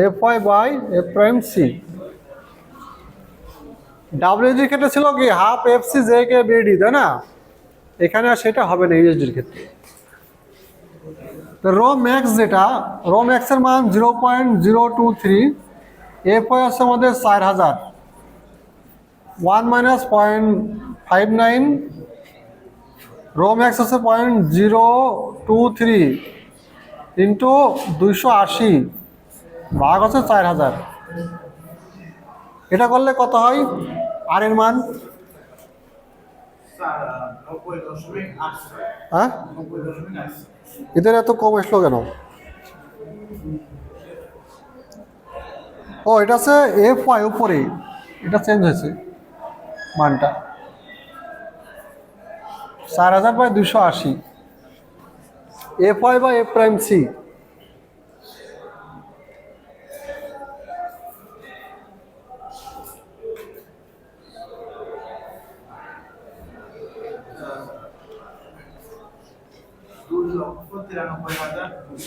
F Y by F prime C. ডাব্লিউজির ক্ষেত্রে ছিল কি half F C J K BD, তাই না? এখানে আর সেটা হবে না ইউএসডির ক্ষেত্রে। তো রো ম্যাক্স যেটা, রো ম্যাক্সের মান 0.023, এফ ওয়াই আছে আমাদের 4000, 1 মাইনাস 0.59 রো ম্যাক্স আছে 0.023 ইন্টু 280 ভাগ হচ্ছে 4000। এটা করলে কত হয় আর এর মান? হ্যাঁ, এদের এত কম আসলো কেন? ও, এটা আছে এফ ওয়াই উপরে, এটা চেঞ্জ হয়েছে মানটা, 4000 বাই 280 এফ ওয়াই বা এফ প্রাইম সি।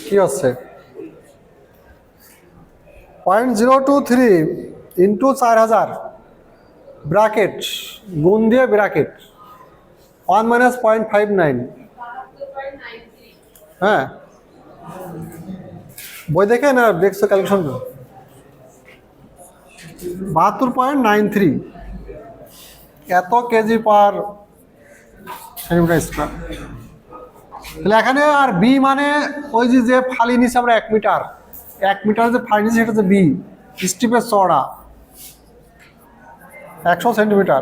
কি হচ্ছে? 0.023 ইন্টু 4000 ব্র্যাকেট গুণ দিয়ে ব্র্যাকেট 1 মাইনাস 0.59। হ্যাঁ, বই দেখে না দেখছো ক্যালকুলেশন? 72.93 এত কেজি পার সেন্টিমিটার স্কোয়ার। তাহলে এখানে আর বি মানে ওই যে ফালি নিচ্ছে আমরা 1 মিটার, 1 মিটার যে ফালি নিচ্ছে সেটা হচ্ছে বি, স্টিপের চড়া 100 সেন্টিমিটার।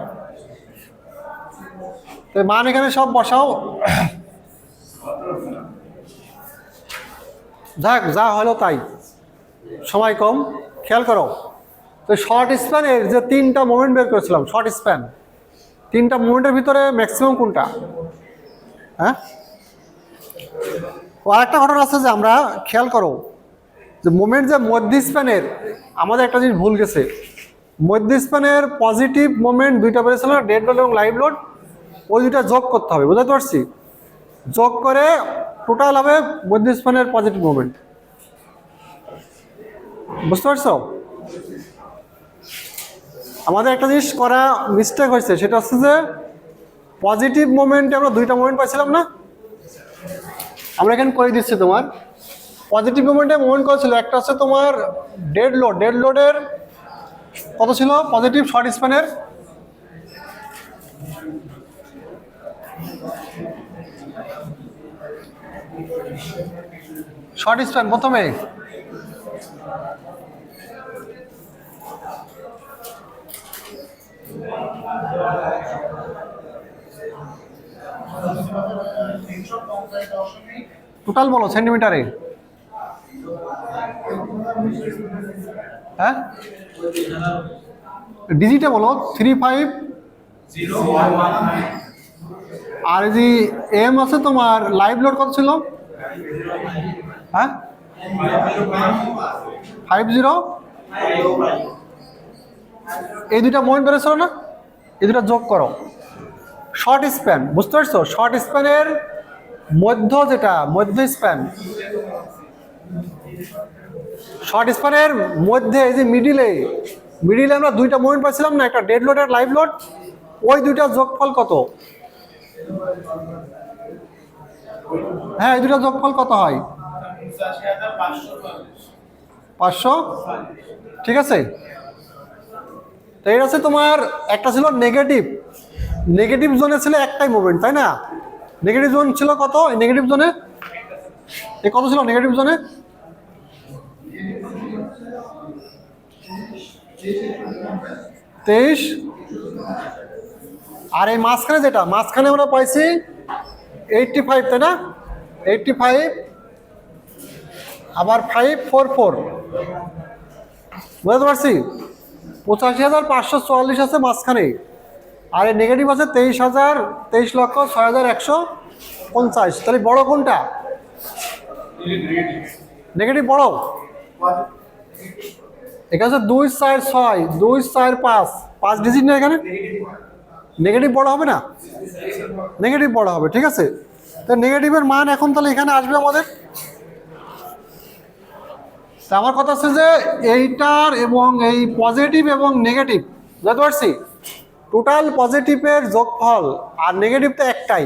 তো মান এখানে সব বসাও। যাক, যা হলো তাই, সময় কম, খেয়াল করো। তো শর্ট স্প্যানের যে তিনটা মোমেন্ট বের করেছিলাম, শর্ট স্প্যান, তিনটা মোমেন্টের ভিতরে ম্যাক্সিমাম কোনটা? হ্যাঁ, ও আরেকটা ঘটনা আছে যে আমরা খেয়াল করো যে মোমেন্ট যে মধ্য স্প্যানের, আমাদের একটা জিনিস ভুল গেছে। মধ্য স্প্যানের পজিটিভ মোমেন্ট দুইটা বেরিয়েছিল, ডেড লোড এবং লাইভ লোড, ওই দুইটা যোগ করতে হবে, বুঝতে পারছি? যোগ করে টোটাল হবে মধ্য স্প্যানের পজিটিভ মোমেন্ট, বুঝতে পারছো? আমাদের একটা জিনিস করা মিস্টেক হয়েছে, সেটা হচ্ছে যে পজিটিভ মোমেন্টে আমরা দুইটা মোমেন্ট পাইছিলাম না, আমরা এখানে করে দিচ্ছি। তোমার পজিটিভ মোমেন্টে মোমেন্ট কত ছিল? একটা হচ্ছে তোমার ডেড লোড, ডেড লোডের কত ছিল পজিটিভ শর্ট স্প্যানের? শর্ট স্প্যান প্রথমে টোটাল বলো সেন্টিমিটারে। হ্যাঁ, ডিজিটে বলো 35। আর এই যে এম আছে তোমার লাইভ লোড কত ছিল? হ্যাঁ, 50। এই দুইটা মোমেন্ট বেরোছিল না, এই দুটা যোগ করো। শর্ট স্প্যান, বুঝতে পারছো? শর্ট স্প্যানের মধ্য যেটা মধ্য স্প্যান, শর্ট স্প্যানের মধ্যে এই যে মিডিলে আমরা দুইটা মোমেন্ট পাচ্ছিলাম না, একটা ডেড লোড আর লাইভ লোড, ওই দুইটা যোগফল কত? হ্যাঁ, এই দুইটা যোগফল কত হয়? 500। ঠিক আছে, তো এটা হচ্ছে তোমার একটা ছিল নেগেটিভ, নেগেটিভ জোনে ছিল একটাই মুভমেন্ট, তাই না? নেগেটিভ জোন ছিল কত? নেগেটিভ জোনে এ কত ছিল? নেগেটিভ জোনে 23। আর এই মাঝখানে যেটা, মাঝখানে আমরা পাইছি 85, তাই না? 85 আবার 544, বুঝতে পারছি? 85,544 আছে মাঝখানে, আর এই নেগেটিভ আছে 23,06,150। তাহলে বড় কোনটা? নেগেটিভ বড়। এখানে হচ্ছে 2, 4, 6, 2, 4, 5, 5 ডিজিট না, এখানে নেগেটিভ বড় হবে না? নেগেটিভ বড় হবে, ঠিক আছে। তো নেগেটিভের মান এখন তাহলে এখানে আসবে আমাদের। তা আমার কথা হচ্ছে যে এইটার এবং এই পজিটিভ এবং নেগেটিভ, বুঝতে পারছি? টোটাল পজিটিভের যোগফল আর নেগেটিভ তো একটাই,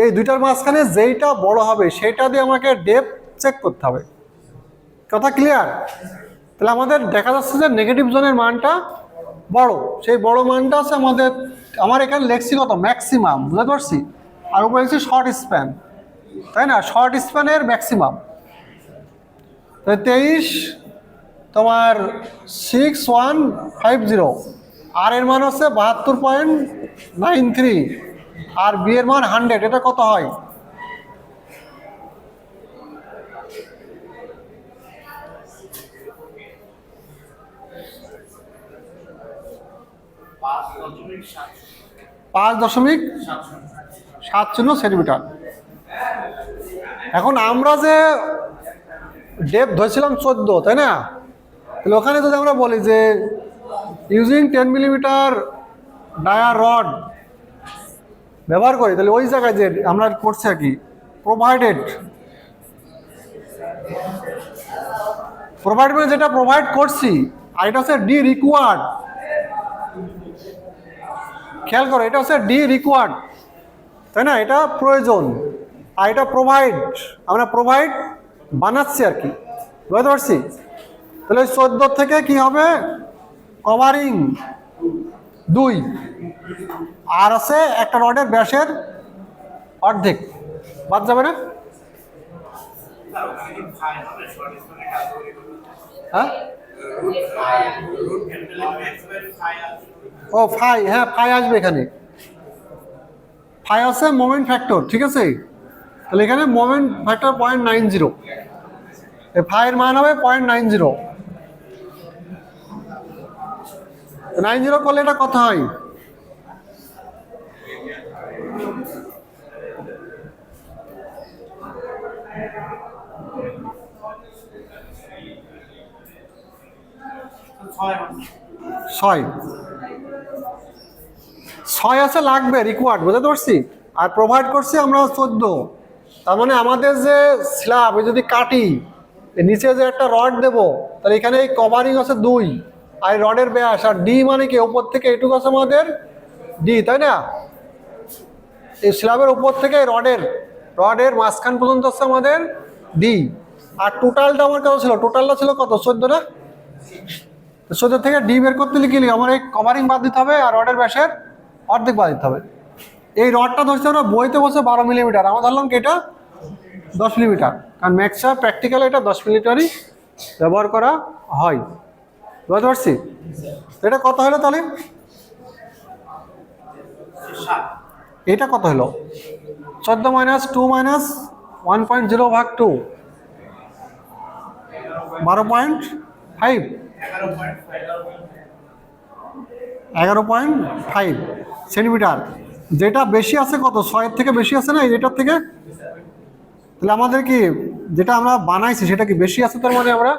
এই দুইটার মাঝখানে যেইটা বড় হবে সেটা দিয়ে আমাকে ডেপথ চেক করতে হবে। কথা ক্লিয়ার? তাহলে আমাদের দেখা যাচ্ছে যে নেগেটিভ জোনের মানটা বড়, সেই বড় মানটা আছে আমাদের, আমার এখানে লেখছি কত? ম্যাক্সিমাম, বুঝতে পারছি? আর উপরে লিখছি শর্ট স্প্যান, তাই না? শর্ট স্প্যানের ম্যাক্সিমাম 23 তোমার 6150, আর এর মান হচ্ছে 72.93, আর বি এর মান 100। এটা কত হয়? পাঁচ দশমিক 70 সেন্টিমিটার। এখন আমরা যে ডেপথ ধরেছিলাম 14, তাই না? তাহলে ওখানে যদি আমরা বলি যে ইউজিং 10 মিলিমিটার ডায়া রড ব্যবহার করি, তাহলে ওই জায়গায় যে আমরা করছি আর কি, প্রোভাইডেড মানে যেটা প্রোভাইড করছি, আর এটা হচ্ছে ডি রিকোয়ার্ড। খেয়াল করো, এটা হচ্ছে ডি রিকোয়ার্ড, তাই না? এটা প্রয়োজন, আর এটা প্রোভাইড, আমরা প্রোভাইড বানাচ্ছি আর কি, বুঝতে পারছি? তাহলে 14 থেকে কি হবে? কভারিং 2, আর আছে একটা রডের ব্যাসের অর্ধেক, বাদ যাবে না? হ্যাঁ, ও ফাই, হ্যাঁ ফাই আসবে এখানে, ফাই আছে মোমেন্ট ফ্যাক্টর, ঠিক আছে? তাহলে এখানে মোমেন্ট ফ্যাক্টর 0.90, এই ফাইয়ের মান হবে 0.90। 90 করলে এটা কত হয়? ছয়। ছয় আছে লাগবে রিকোয়ার্ড, বুঝতে পারছি। আর প্রোভাইড করছি আমরা 14। তার মানে আমাদের যে স্ল্যাব যদি কাটি, এর নিচে যে একটা রড দেব, তাহলে এখানে এই কভারিং আছে 2, আর রডের ব্যাস, আর ডি মানে কি উপর থেকে এটুকু আছে আমাদের ডি, তাই না? এই স্ল্যাবের উপর থেকে রডের মাঝখান পর্যন্ত আছে আমাদের ডি। আর টোটালটা আমার কত ছিল? টোটালটা ছিল কত? 14 না? 14 থেকে ডি বের করতে লিখে আমার এই কভারিং বাদ দিতে হবে, আর রডের ব্যাসের অর্ধেক বাদ দিতে হবে। এই রডটা ধরছে আমরা বইতে বসে 12 মিলিমিটার, আমরা ধরলাম কি এটা 10 মিলিমিটার, কারণ ম্যাক্সিমাম প্র্যাকটিক্যালে এটা 10 মিলিমিটারই ব্যবহার করা হয়, বুঝতে পারছি। এটা কত হলো তাহলে? এটা কত হলো? 14 মাইনাস 2 মাইনাস 1.0 ভাগ 2, 12.5, 11.5 সেন্টিমিটার। যেটা বেশি আছে কত? 6 থেকে বেশি আছে না এটার থেকে? তাহলে আমাদের কি যেটা আমরা বানাইছি সেটা কি বেশি আছে? তার মানে আমরা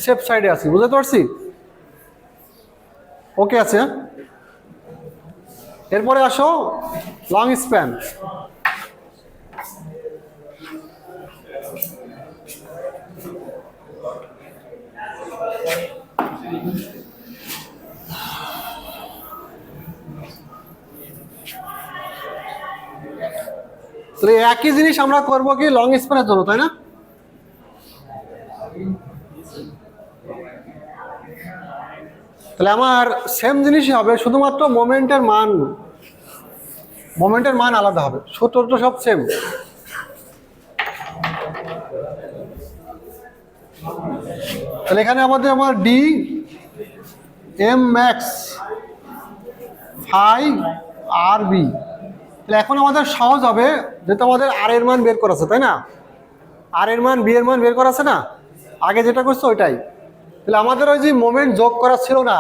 সেফ সাইডে আছি, বুঝতে পারছি। ওকে আছে। এরপরে আসো লং স্প্যান। তাহলে একই জিনিস আমরা করবো কি লং স্প্যানের জন্য, তাই না? তাহলে আমার সেম জিনিসই হবে, শুধুমাত্র মোমেন্টের মান আলাদা হবে, সূত্র তো সব সেম। তাহলে এখানে আমার ডি এম ম্যাক্স ফাই আর বি। তাহলে এখন আমাদের সহজ হবে, যেহেতু আমাদের আর এর মান বের করা আছে, তাই না? আর এর মান বি এর মান বের করা আছে না, আগে যেটা করছে ওইটাই। তাহলে আমাদের ওই যে মোমেন্ট যোগ করা ছিল না,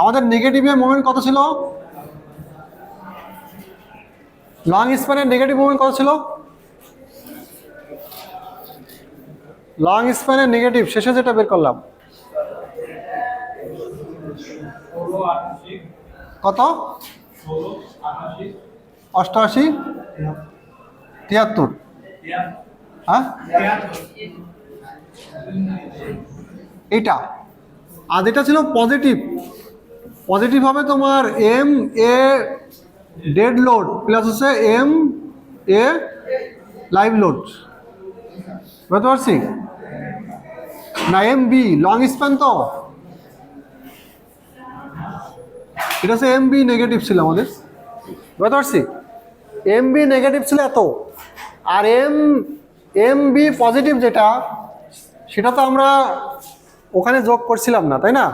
আমাদের নেগেটিভে মোমেন্ট কত ছিল? লং স্প্যানের নেগেটিভ মোমেন্ট কত ছিল? লং স্প্যানের নেগেটিভ শেষে যেটা বের করলাম কত? 88, 73, হ্যাঁ এইটা। আর যেটা ছিল পজিটিভ হবে তোমার M A dead load plus হচ্ছে এম এ লাইভ লোড, বুঝতে পারছি না? এম বি লং স্প্যান, তো এটা হচ্ছে এম বি নেগেটিভ ছিল আমাদের, বুঝতে পারছি। এম বি নেগেটিভ ছিল এত, আর এম বি পজিটিভ যেটা, সেটা তো আমরা ওখানে যোগ করছিলাম না, তাই না?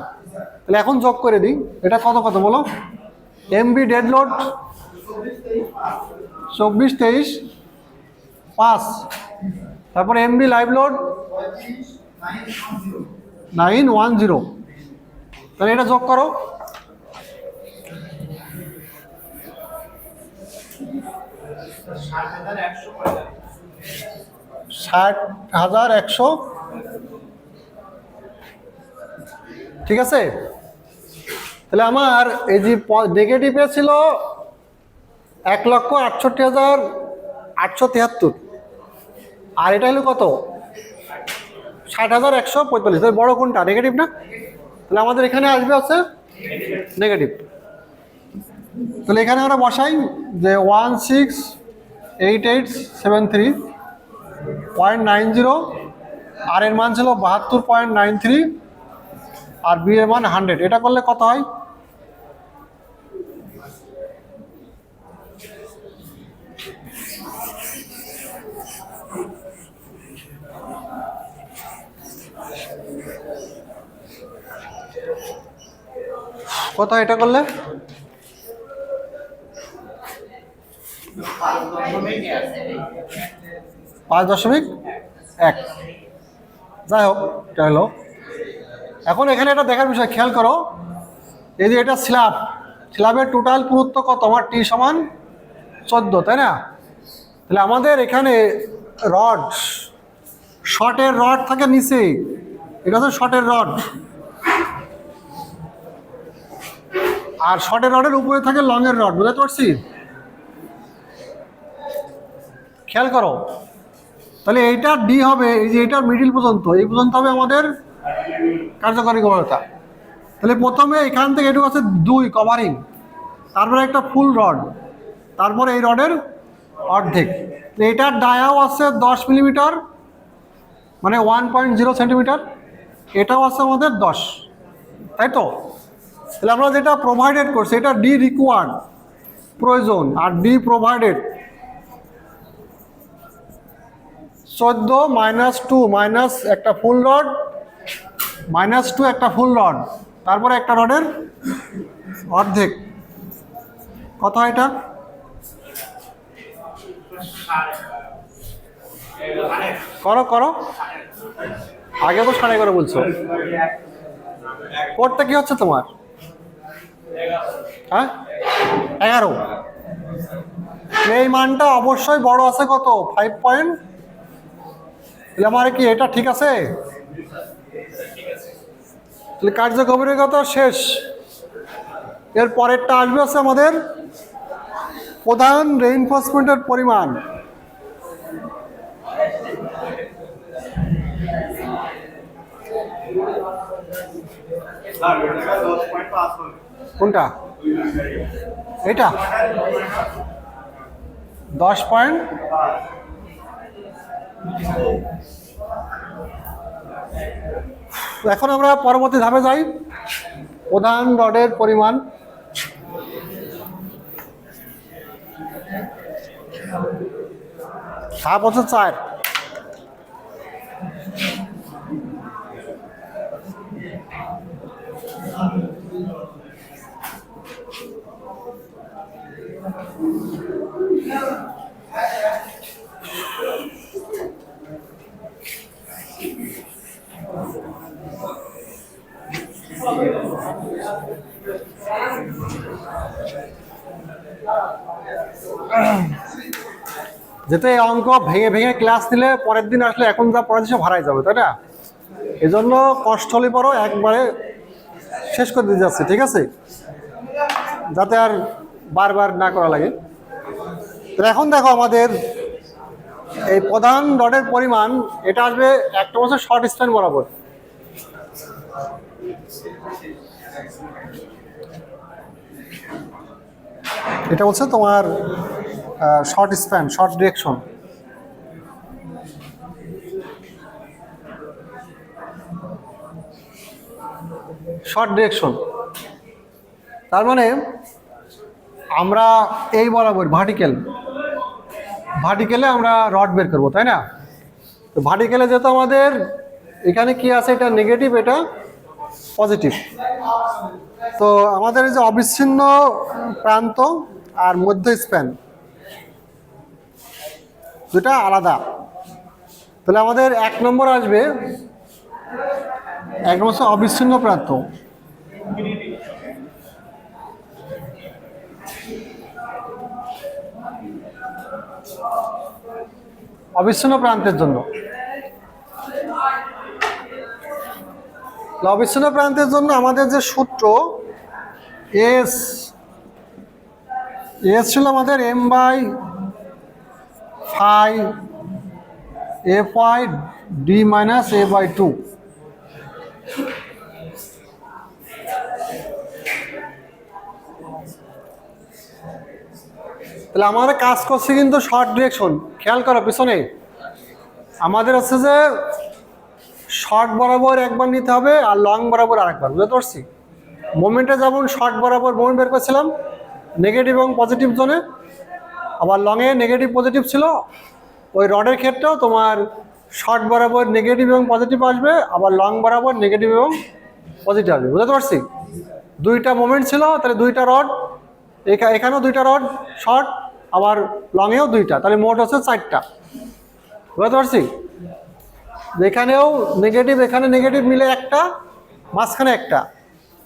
তাহলে এখন যোগ করে দিই। এটা কত কত বলো? এম বি ডেড লোড 24, 23, 5, তারপর এম বি লাইভ লোড 910। তাহলে এটা যোগ করো। 60,100, ঠিক আছে? তাহলে আমার এই যে নেগেটিভে ছিল 1,68,873, আর এটা হলো কত? 60,145। তাহলে বড় কোনটা? নেগেটিভ না? তাহলে আমাদের এখানে আসবে হচ্ছে নেগেটিভ। তাহলে এখানে আমরা বসাই যে 168873.90, আর এর মান ছিল 72.93, আর বি এর মান 100। এটা করলে কত হয়? কত এটা করলে? 5.1। যাই হোক, এটা হলো। এখন এখানে একটা দেখার বিষয়, খেয়াল করো, এই যে এটা স্ল্যাবের টোটাল পুরুত্ব কত? আমার টি সমান 14, তাই না? তাহলে আমাদের এখানে রড, শর্টের রড থাকে নিচে, এটা হচ্ছে শর্টের রড, আর শর্টের রডের উপরে থাকে লংয়ের রড। বুঝতে পারছি? খেয়াল করো, তাহলে এইটা ডি হবে, এই যে এইটার মিডিল পর্যন্ত, এই পর্যন্ত হবে আমাদের কার্যকরী গভীরতা। তাহলে প্রথমে এখান থেকে এটুকু আছে 2 কভারিং, তারপরে একটা ফুল রড, তারপরে এই রডের অর্ধেক। এটার ডায়াও আছে 10 মিলিমিটার, মানে 1.0 সেন্টিমিটার। এটাও আছে আমাদের 10, তাই তো? তাহলে আমরা যেটা প্রোভাইডেড করছি এটা ডি রিকোয়ার্ড, প্রয়োজন, আর ডি প্রোভাইডেড 14 -2 মাইনাস একটা ফুল রড, -2 একটা ফুল রড, তারপরে একটা রডের অর্ধেক। কত হয় এটা? করো করো, আগে তো 11.5 বলছো। কোডটা কি হচ্ছে তোমার? হ্যাঁ, 11। এই মানটা অবশ্যই বড় আছে কত? 5 পয়েন্ট। তাহলে আমার কি এটা ঠিক আছে? তাহলে কার্য গভীরতা শেষ। এর পরেরটা আসবে আছে আমাদের প্রধান রেইনফোর্সমেন্টের পরিমাণ। কোনটা? এটা 10 পয়েন্ট। এখন আমরা পরবর্তী ধাপে যাই, প্রধান রডের পরিমাণ। ধাপ হচ্ছে 4। যেতে এই অঙ্ক ভেঙে ভেঙে ক্লাস নিলে পরের দিন আসলে এখন যা পড়াচ্ছি সব হারাই যাবে, তাই না? এই জন্য কষ্ট হলে পরও একবারে শেষ করে দিতে যাচ্ছে, ঠিক আছে? যাতে আর বারবার না করা লাগে। তো এখন দেখো আমাদের এই প্রধান রডের পরিমাণ, এটা আসবে একটা বছর শর্ট স্প্যান বরাবর। এটা হচ্ছে তোমার short span, short direction. Short direction তার মানে আমরা এই বরাবর ভার্টিক্যালে আমরা রড বের করবো, তাই না? তো ভার্টিক্যালে যেহেতু আমাদের এখানে কি আছে, এটা নেগেটিভ, এটা পজিটিভ। তো আমাদের এই যে অবিচ্ছিন্ন প্রান্ত আর মধ্য স্প্যান দুটা আলাদা। তাহলে আমাদের 1 নম্বর আসবে, 1 নম্বর হচ্ছে অবিচ্ছিন্ন প্রান্ত। অবিচ্ছিন্ন প্রান্তের জন্য, অবিচ্ছিন্ন প্রান্তের জন্য আমাদের যে সূত্র এস ছিল আমাদের m/φ(a/d-a/2). তাহলে আমাদের কাজ করছে কিন্তু শর্ট ডিরেকশন। খেয়াল করো পিছনে আমাদের আছে যে শর্ট বরাবর একবার নিতে হবে আর লং বরাবর আরেকবার। বুঝতে পারছি? মোমেন্টে যেমন শর্ট বরাবর মোমেন্ট বের করছিলাম নেগেটিভ এবং পজিটিভ জোনে, আবার লংয়ে নেগেটিভ পজিটিভ ছিল, ওই রডের ক্ষেত্রেও তোমার শর্ট বরাবর নেগেটিভ এবং পজিটিভ আসবে, আবার লং বরাবর নেগেটিভ এবং পজিটিভ আসবে। বুঝতে পারছি? দুইটা মোমেন্ট ছিল, তাহলে দুইটা রড, এখানেও দুইটা রড শর্ট আবার লংয়েও 2টা, তাহলে মোট হচ্ছে 4টা। বুঝতে পারছি? এখানেও নেগেটিভ, এখানে নেগেটিভ মিলে একটা, মাঝখানে একটা,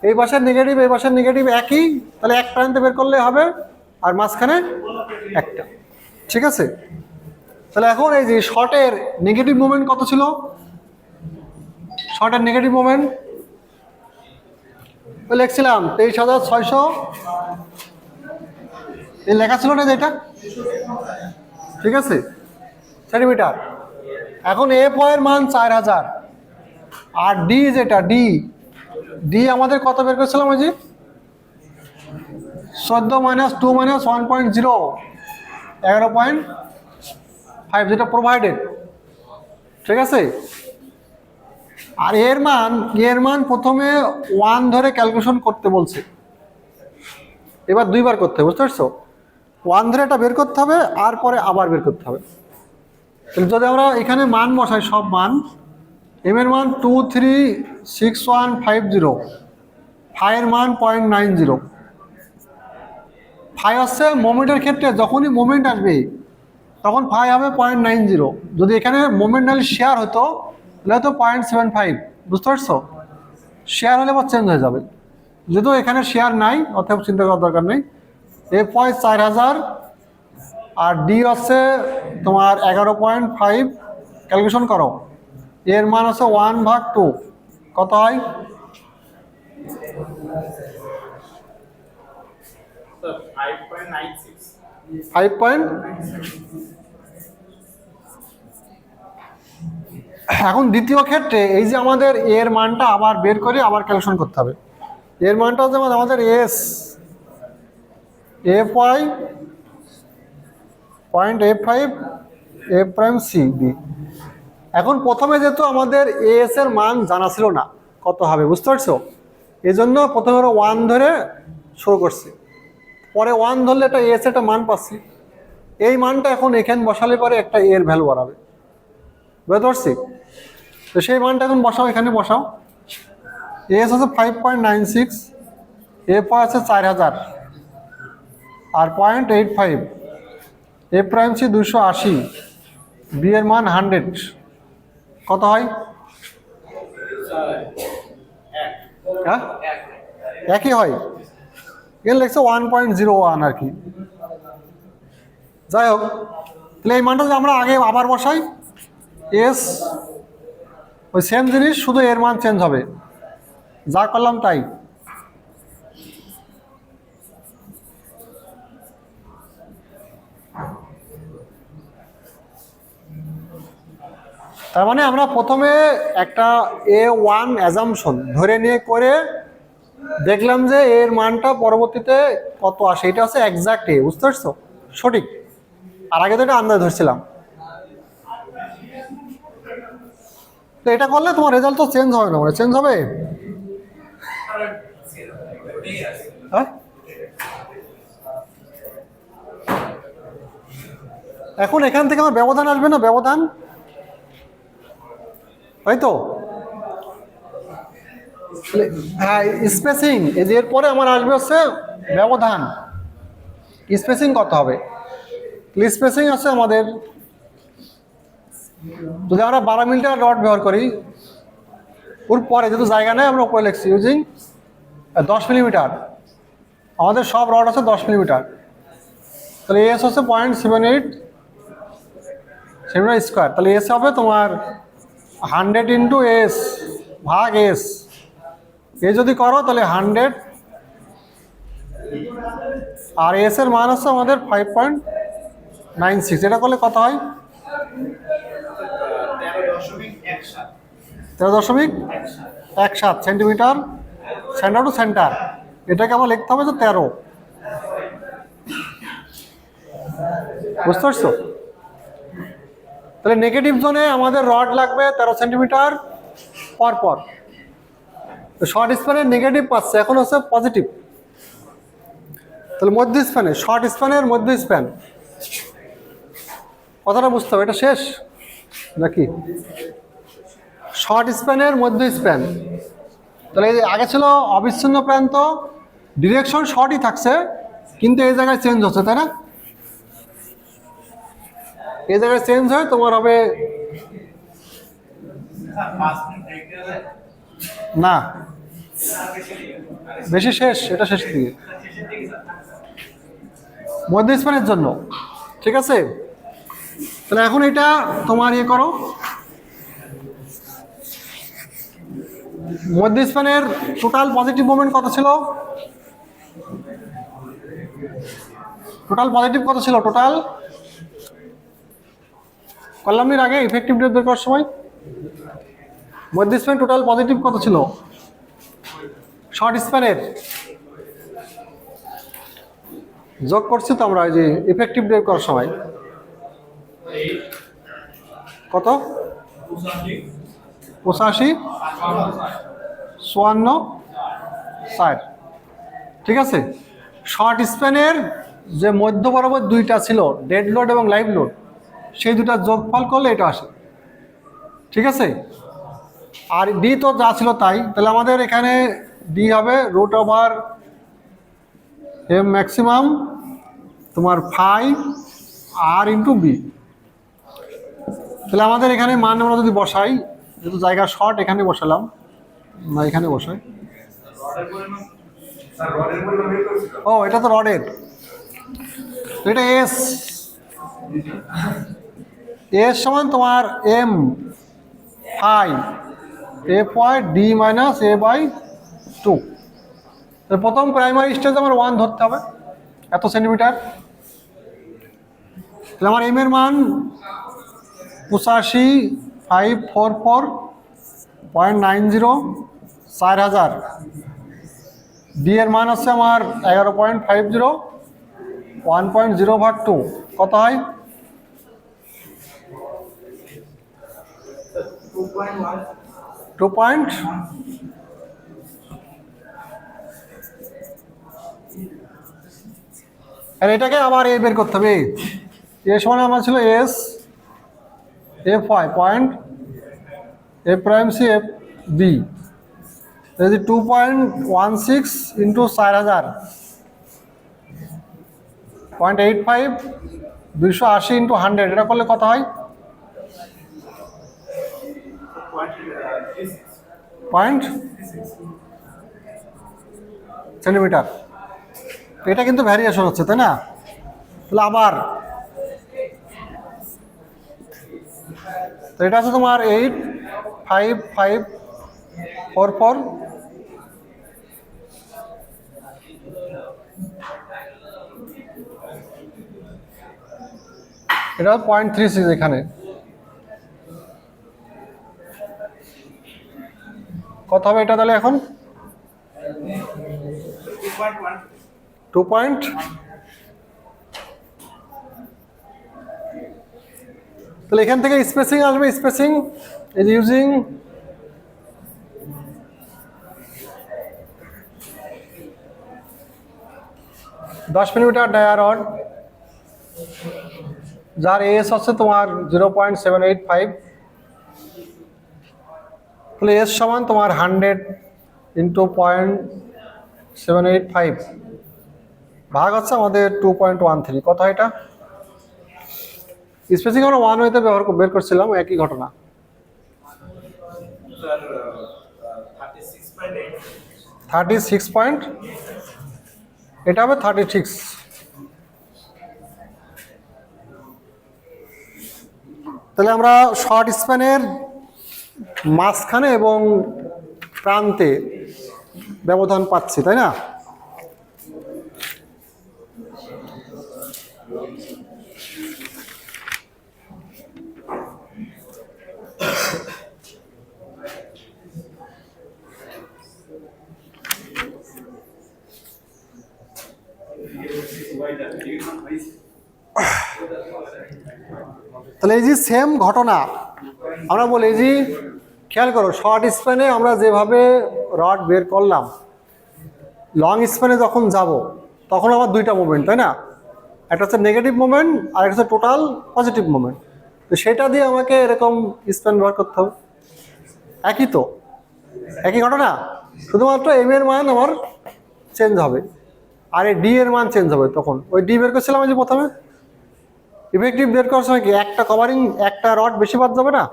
এই পাশের নেগেটিভ এই পাশের নেগেটিভ একই, তাহলে এক প্রান্তে বের করলে হবে, আর মাঝখানে একটা। ঠিক আছে? তাহলে এখন এই যে শর্টের নেগেটিভ মোমেন্ট কত ছিল? শর্টের নেগেটিভ মোমেন্ট লিখছিলাম 23,600, এই লেখা ছিল না যেটা, ঠিক আছে, সেন্টিমিটার। এখন এফ এর মান 4000, আর ডি যেটা ডি আমাদের কত বের করেছিলাম? ওই যে 14 - 2 - 1.0, 11.5, যেটা প্রোভাইডেড। ঠিক আছে? আর এর মান প্রথমে 1 ধরে ক্যালকুলেশন করতে বলছে, এবার 2বার করতে হবে। বুঝতে পারছো? 1 ধরে এটা বের করতে হবে, আর পরে আবার বের করতে হবে। তাহলে যদি আমরা এখানে মান বসাই, সব মান, এম এর মান 236150, ফাই এর মান 0.90। ফাই হচ্ছে মোমেন্টের ক্ষেত্রে যখনই মোমেন্ট আসবে তখন ফাই হবে 0.90। যদি এখানে মোমেন্টালি শেয়ার হতো তাহলে হতো 0.75। বুঝতে পারছো? শেয়ার হলে আবার চেঞ্জ হয়ে যাবে, যেহেতু এখানে শেয়ার নাই অতএব চিন্তা করার দরকার নেই। এফ হয় 4000, আর ডি হচ্ছে তোমার 11.5, ক্যালকুলেশন করো। এর মান হচ্ছে 1/2, কত হয়? Sir, 5.96. 5. এখন দ্বিতীয় ক্ষেত্রে এই যে আমাদের এর মানটা আবার বের করে আবার ক্যালকুলেশন করতে হবে। এর মানটা হচ্ছে আমাদের S, F Y 0.85, F prime C B. এখন প্রথমে যেহেতু আমাদের এস এর মান জানা ছিল না কত হবে, বুঝতে পারছো, এই জন্য প্রথমে 1 ধরে শুরু করছি, পরে 1 ধরলে একটা এস একটা মান পাচ্ছি, এই মানটা এখন এখানে বসালে পরে একটা এর ভ্যালু বাড়াবে। বুঝতে পারছি? তো সেই মানটা এখন বসাও, এখানে বসাও। এস হচ্ছে 5.96, এফ আছে 4000, আর 0.85, এ প্রাইম সি 280, বি এর মান 100, কত হয়? হ্যাঁ, একই হয়। এখানে লিখছে 1.01 আর কি। যাই হোক, তাহলে এই মানটা যদি আমরা আগে আবার বসাই, এস ওই সেম জিনিস, শুধু এর মান চেঞ্জ হবে, যা করলাম তাই। তার মানে আমরা প্রথমে একটা A1 অ্যাজাম্পশন ধরে নিয়ে করে দেখলাম যে এর মানটা পরবর্তীতে কত আসে, এটা হচ্ছে এক্সাক্ট এ। বুঝতে পারছো? সঠিক। আর আগে তো এটা আন্দাজ ধরছিলাম। তো এটা করলে তোমার রেজাল্ট তো চেঞ্জ হবে না, মানে চেঞ্জ হবে। হ্যাঁ, এখন এখান থেকে আমার ব্যবধান আসবে না, ব্যবধান, তাই তো? হ্যাঁ, স্পেসিং, এরপরে আমার আসবে হচ্ছে ব্যবধান। স্পেসিং কত হবে? স্পেসিং আছে আমাদের, যদি আমরা 12 মিটার রড ব্যবহার করি, ওর পরে যেহেতু জায়গা নেই আমরা উপরে লিখছি ইউজিং 10 মিলিমিটার, আমাদের সব রড আছে 10 মিলিমিটার, তাহলে এস হচ্ছে 0.78 সেন্টিমিটার স্কোয়ার। তাহলে এস হবে তোমার 100 ইন্টু এস ভাগ এস, এ যদি করো তাহলে 100, আর এস এর মান হচ্ছে আমাদের 5.96। এটা করলে কত হয়? 13.17 সেন্টিমিটার সেন্টার টু সেন্টার। এটাকে আমার লিখতে হবে যে 13। বুঝতে পারছো? তাহলে নেগেটিভ জোনে আমাদের রড লাগবে 13 সেন্টিমিটার পর পর। তো শর্ট স্প্যানের নেগেটিভ পাচ্ছে, এখন হচ্ছে পজিটিভ। তাহলে মধ্য স্প্যানে, শর্ট স্প্যানের মধ্য স্প্যান, কথাটা বুঝতে হবে। এটা শেষ নাকি? শর্ট স্প্যানের মধ্য স্প্যান, তাহলে আগে ছিল অবিচ্ছিন্ন প্রান্ত, ডিরেকশন শর্টই থাকছে, কিন্তু এই জায়গায় চেঞ্জ হচ্ছে, তাই না? এই জায়গায় চেঞ্জ হয় তোমার হবে না বেশি শেষ, এটা শেষ দিকে মধ্যস্থানের জন্য, ঠিক আছে। তাহলে এখন এটা তোমার ইয়ে করো, মধ্যস্থানের টোটাল পজিটিভ মোমেন্ট কত ছিল? টোটাল পজিটিভ কত ছিল? টোটাল করলাম এর আগে ইফেক্টিভ ডেট বের করার সময় মধ্যস্থানের টোটাল পজিটিভ কত ছিল? শর্ট স্প্যানের যোগ করছি তো আমরা, যে ইফেক্টিভ ডেট করার সময় কত? 85, 54, 60, ঠিক আছে। শর্ট স্প্যানের যে মধ্য বরাবর দুইটা ছিল, ডেড লোড এবং লাইভ লোড, সেই দুটা যোগফল করলে এটা আসে, ঠিক আছে। আর ডি তো যা ছিল তাই, তাহলে আমাদের এখানে ডি হবে রুট ওভার এম ম্যাক্সিমাম তোমার 5 আর ইন্টু বি। তাহলে আমাদের এখানে মান আমরা যদি বসাই, যেহেতু জায়গা শর্ট এখানে বসালাম না, এখানে বসাই। ও এটা তো রডের, তো এটা এস, এস সমান তোমার M 5 F Y D minus A by 2। প্রথম প্রাইমারি স্টেজ আমার 1 ধরতে হবে, এত সেন্টিমিটার। তাহলে আমার এম এর মান 85,544.90, 4000। ডি এর মান হচ্ছে আমার 11.50, 1.0/2, কত হয়? 2. আর এটাকে আবার এ বের করতে হবে। এ সমান আমার ছিল S F Y point F prime C F B, 2.16 into 4000, 0.85, 280 into 100, এটা করলে কত হয়? 0.36 সেন্টিমিটার। এটা কিন্তু ভ্যারিয়েশন হচ্ছে, তাই না? তাহলে আবার তো এটা আছে তোমার 85544, এটা 0.36 এখানে কত হবে এটা তাহলে এখন? 2 পয়েন্ট। তাহলে এখান থেকে স্পেসিং আসবে, স্পেসিং ইজ ইউজিং দশ মিলিমিটার ডায়া রড, যার এস হচ্ছে তোমার 0.785। তাহলে এস সমান তোমার 100 ইন্টু 0.785 ভাগ হচ্ছে আমাদের 2.13, কত হয় এটা? স্পেসিং আমরা 1 হইতে বের করছিলাম, একই ঘটনা। 36 পয়েন্ট, এটা হবে 36। তাহলে আমরা শর্ট স্প্যানের মাঝখানে এবং প্রান্তে ব্যবধান পাচ্ছি, তাই না? তাহলে এই যে সেম ঘটনা আমরা বলি, এই যে খেয়াল করো, শর্ট স্প্যানে আমরা যেভাবে রড বের করলাম, লং স্প্যানে যখন যাব তখন আমার দুইটা মুভমেন্ট, তাই না? একটা হচ্ছে নেগেটিভ মুভমেন্ট আর একটা হচ্ছে টোটাল পজিটিভ মুভমেন্ট। তো সেটা দিয়ে আমাকে এরকম স্প্যান ব্যবহার করতে হবে। একই তো, একই ঘটনা, শুধুমাত্র এম এর মান আমার চেঞ্জ হবে আর এই ডি এর মান চেঞ্জ হবে। তখন ওই ডি বের করছিলাম যে প্রথমে, ইফেক্টিভ বের করার সময় কি একটা কভারিং একটা রড বেশি বাদ যাবে না,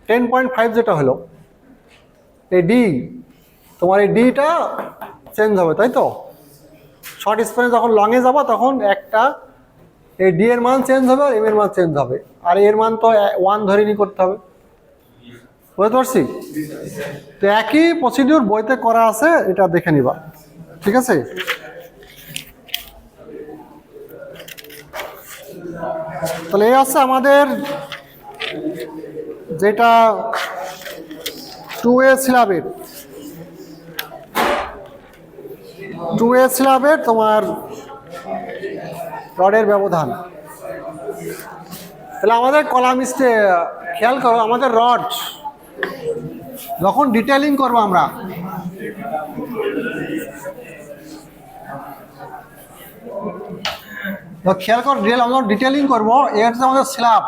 10.5 যেটা হলো এই ডি, তোমার এই ডিটা চেঞ্জ হবে, তাই তো? শর্ট স্প্যানে যখন লংয়ে যাবো তখন একটা এই ডি এর মান চেঞ্জ হবে আর এম এর মান চেঞ্জ হবে, আর এর মান তো 1 ধরে নি করতে হবে, বুঝতে পারছি? তো একই প্রসিডিউর বইতে করা আছে, এটা দেখে নিবা, ঠিক আছে? তাহলে এই হচ্ছে আমাদের যেটা 2A স্ল্যাবের তোমার রডের ব্যবধান। তাহলে আমাদের কলামিস্টে খেয়াল করো, আমাদের রড যখন ডিটেইলিং করবো আমরা, খেয়াল কর আমরা ডিটেইলিং করবো, এই হচ্ছে আমাদের স্ল্যাব,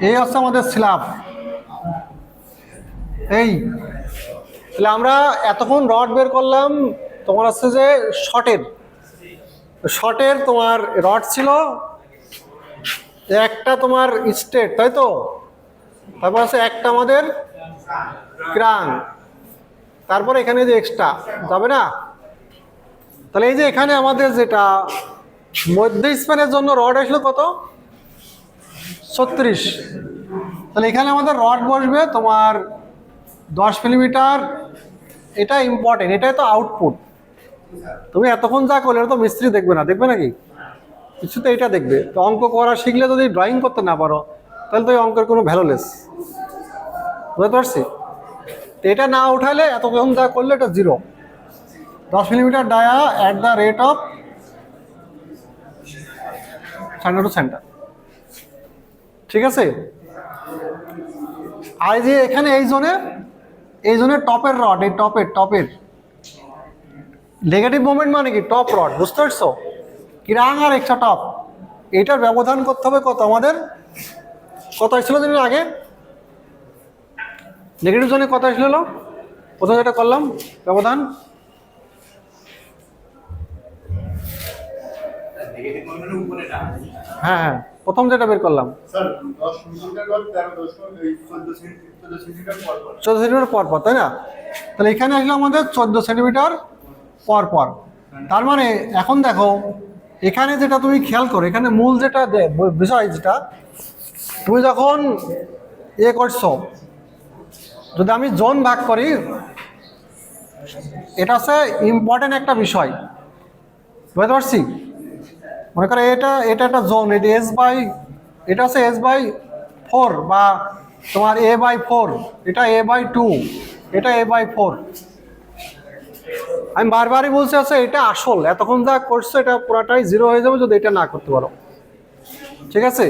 এই হচ্ছে আমাদের স্ল্যাব। এই তাহলে আমরা এতক্ষণ রড বের করলাম তোমার হচ্ছে যে শর্টের তোমার রড ছিল একটা তোমার স্ট্রেট, তাই তো? তারপর আছে একটা আমাদের ক্রাং, তারপর এখানে যে এক্সট্রা যাবে না। তাহলে এই যে এখানে আমাদের যেটা মধ্য স্প্যানের জন্য রড আসলো কত, 36। তাহলে এখানে আমাদের রড বসবে তোমার 10 মিলিমিটার। এটা ইম্পর্টেন্ট, এটাই তো আউটপুট। তুমি এতক্ষণ যা করলে তো মিস্ত্রি দেখবে না, দেখবে নাকি? কিছু তো এটা দেখবে। তো অঙ্ক করা শিখলে যদি ড্রয়িং করতে না পারো তাহলে তো এই অঙ্কের কোনো ভ্যালুলেস, বুঝতে পারছি? তো এটা না উঠালে এতক্ষণ যা করলে এটা 0। 10 millimetre dia at the rate of centre to centre, ঠিক আছে? আর যে এখানে এই জোনে টপের রড, এই টপের নেগেটিভ মোমেন্ট মানে কি টপ রড, বুঝতে পারছো? কিরাং আর এক্সট্রা টপ, এইটার ব্যবধান করতে হবে কত আমাদের, কত ছিল দিন আগে নেগেটিভ জোনে কত আসলো, প্রথম যেটা করলাম ব্যবধান, হ্যাঁ প্রথম যেটা বের করলাম 14 সেন্টিমিটার পর পর, তাই না? তাহলে এখানে আসলো আমাদের 14 সেন্টিমিটার পর পর। তার মানে এখন দেখো এখানে যেটা তুমি খেয়াল করো, এখানে মূল যেটা বিষয়, যেটা তুমি যখন করছো, যদি আমি জোন ভাগ করি, এটা হচ্ছে ইম্পর্টেন্ট একটা বিষয়, বুঝতে পারছি? মনে করো এটা একটা জোন, এটা হচ্ছে S/4 বা তোমার A/4, এটা A/2, এটা A/4। আমি বারবারই বলছি আছে এটা আসল, এতক্ষণ যা করছো এটা পুরাটাই 0 হয়ে যাবে যদি এটা না করতে পারো, ঠিক আছে?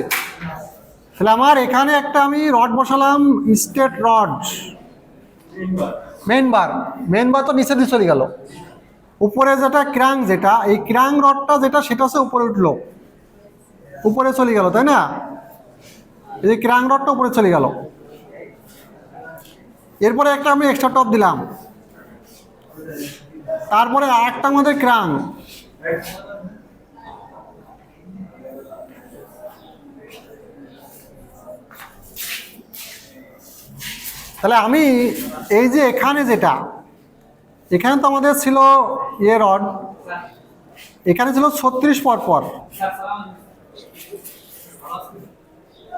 তাহলে আমার এখানে একটা আমি রড বসালাম, স্ট্রেট রড, মেইন বার তো নিচে দিয়ে চলে গেল। উপরে যেটা ক্রাং, যেটা এই ক্রাং রডটা যেটা সেটা হচ্ছে উপরে উঠলো, উপরে চলে গেল, তাই না? এই ক্রাং রডটা উপরে চলে গেল। এরপরে একটা আমি এক্সট্রা টপ দিলাম, তারপরে আরেকটা আমাদের ক্রাং, তাহলে আমি এই যে এখানে যেটা, এখানে তো আমাদের ছিল রড, এখানে ছিল 36 পর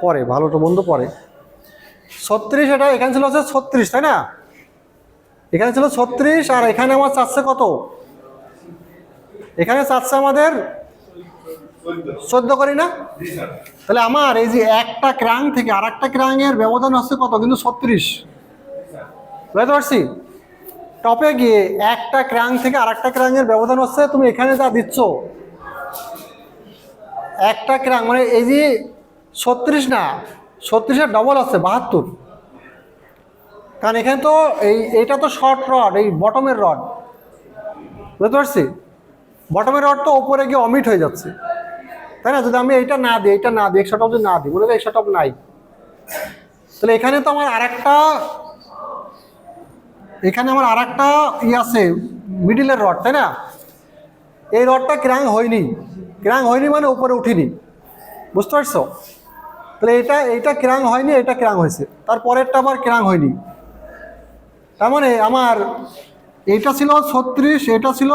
পরে, ভালো তো বন্ধু পরে 36, এটা এখানে ছিল হচ্ছে 36, তাই না? এখানে ছিল 36 আর এখানে আমার চাচ্ছে কত, এখানে চাচ্ছে আমাদের 14 করি না? তাহলে আমার এই যে একটা ক্রাং থেকে আর একটা ক্রাং এর ব্যবধান হচ্ছে কত, কিন্তু 36, বুঝতে পারছি? টপে গিয়ে একটা ক্রাং থেকে আর একটা ক্রাং এর ব্যবধান হচ্ছে, তুমি এখানে যা দিচ্ছ একটা ক্রাং, মানে এই যে 36 না, 36-এর ডবল আছে 72, কারণ এখানে তো এইটা তো শর্ট রড, এই বটমের রড, বুঝতে পারছি? বটমের রড তো ওপরে গিয়ে অমিট হয়ে যাচ্ছে, তাই না? যদি আমি এইটা না দিই, এক্সট্রা টপ যদি না দিই, মনে করি এক্সট্রা টপ নাই, তাহলে এখানে তো আমার আরেকটা আছে মিডিলের রড, তাই না? এই রডটা ক্রাং হয়নি, ক্রাং হয়নি মানে উপরে উঠিনি, বুঝতে পারছো? তাহলে এইটা ক্রাং হয়নি, এটা ক্রাং হয়েছে, তারপরেরটা আবার ক্রাং হয়নি। তার মানে আমার এইটা ছিল 36, এটা ছিল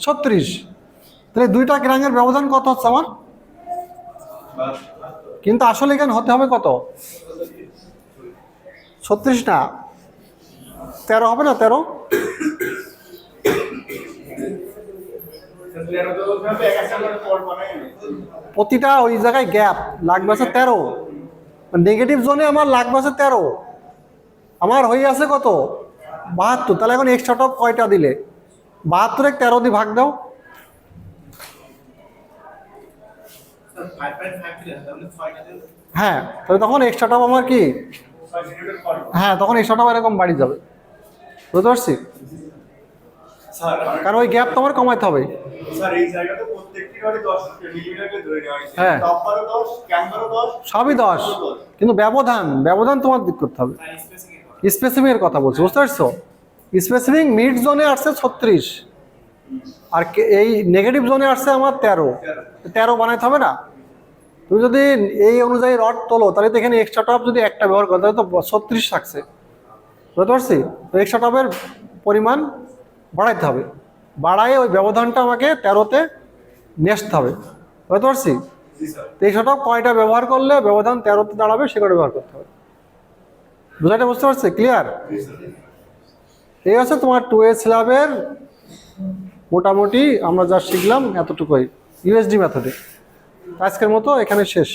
36, তাহলে দুইটা ক্রাঙের ব্যবধান কত হচ্ছে আমার? কিন্তু আসলে এখানে হতে হবে কত? 36 না, 13 হবে না? 13 প্রতিটা ওই জায়গায় গ্যাপ লাগবে আছে 13, নেগেটিভ জোনে আমার লাগবে আছে 13, আমার হয়ে আছে কত? 72। তাহলে এখন এক্সট্রা টপ কয়টা দিলে? 72 13 দিয়ে ভাগ দাও। হ্যাঁ, তাহলে তখন এক্সট্রা টপ আমার কি? হ্যাঁ, তখন এক্সট্রা টপ এরকম বাড়ি যাবে, বুঝতে পারছি? কারণ ওই গ্যাপ তোমার কমাইতে হবে। স্যার এই জায়গাতে প্রত্যেকটি ঘরে 10 মিলিমিটারকে ধরে নেওয়া হয়েছে। হ্যাঁ। টপারও 10, ক্যাম্বারও 10, সবই 10, কিন্তু ব্যবধান তোমার দিক করতে হবে। স্পেসিফিক এর কথা বলছি, বুঝতে পারছো? স্পেসিফিক মিড জোনে আসছে 36, আর এই নেগেটিভ জোনে আসছে আমার 13 বানাইতে হবে না? তুমি যদি এই অনুযায়ী রড তোলো তাহলে তো এখানে এক্সট্রা টপ যদি একটা ব্যবহার করো তাহলে তো 36 থাকছে, বুঝতে পারছি? তো এক্সট্রা টপের পরিমাণ বাড়াইতে হবে, বাড়ায় ওই ব্যবধানটা আমাকে 13-তে নিয়ে আসতে হবে, বুঝতে পারছি? তো এক্সট্রা টপ কয়টা ব্যবহার করলে ব্যবধান 13-তে দাঁড়াবে সে কয়টা ব্যবহার করতে হবে, বুঝাটা বুঝতে পারছি? ক্লিয়ার? এই আছে তোমার 2A স্ল্যাবের মোটামুটি আমরা যা শিখলাম এতটুকুই ইউএসডি মেথডে। আজকের মতো এখানে শেষ।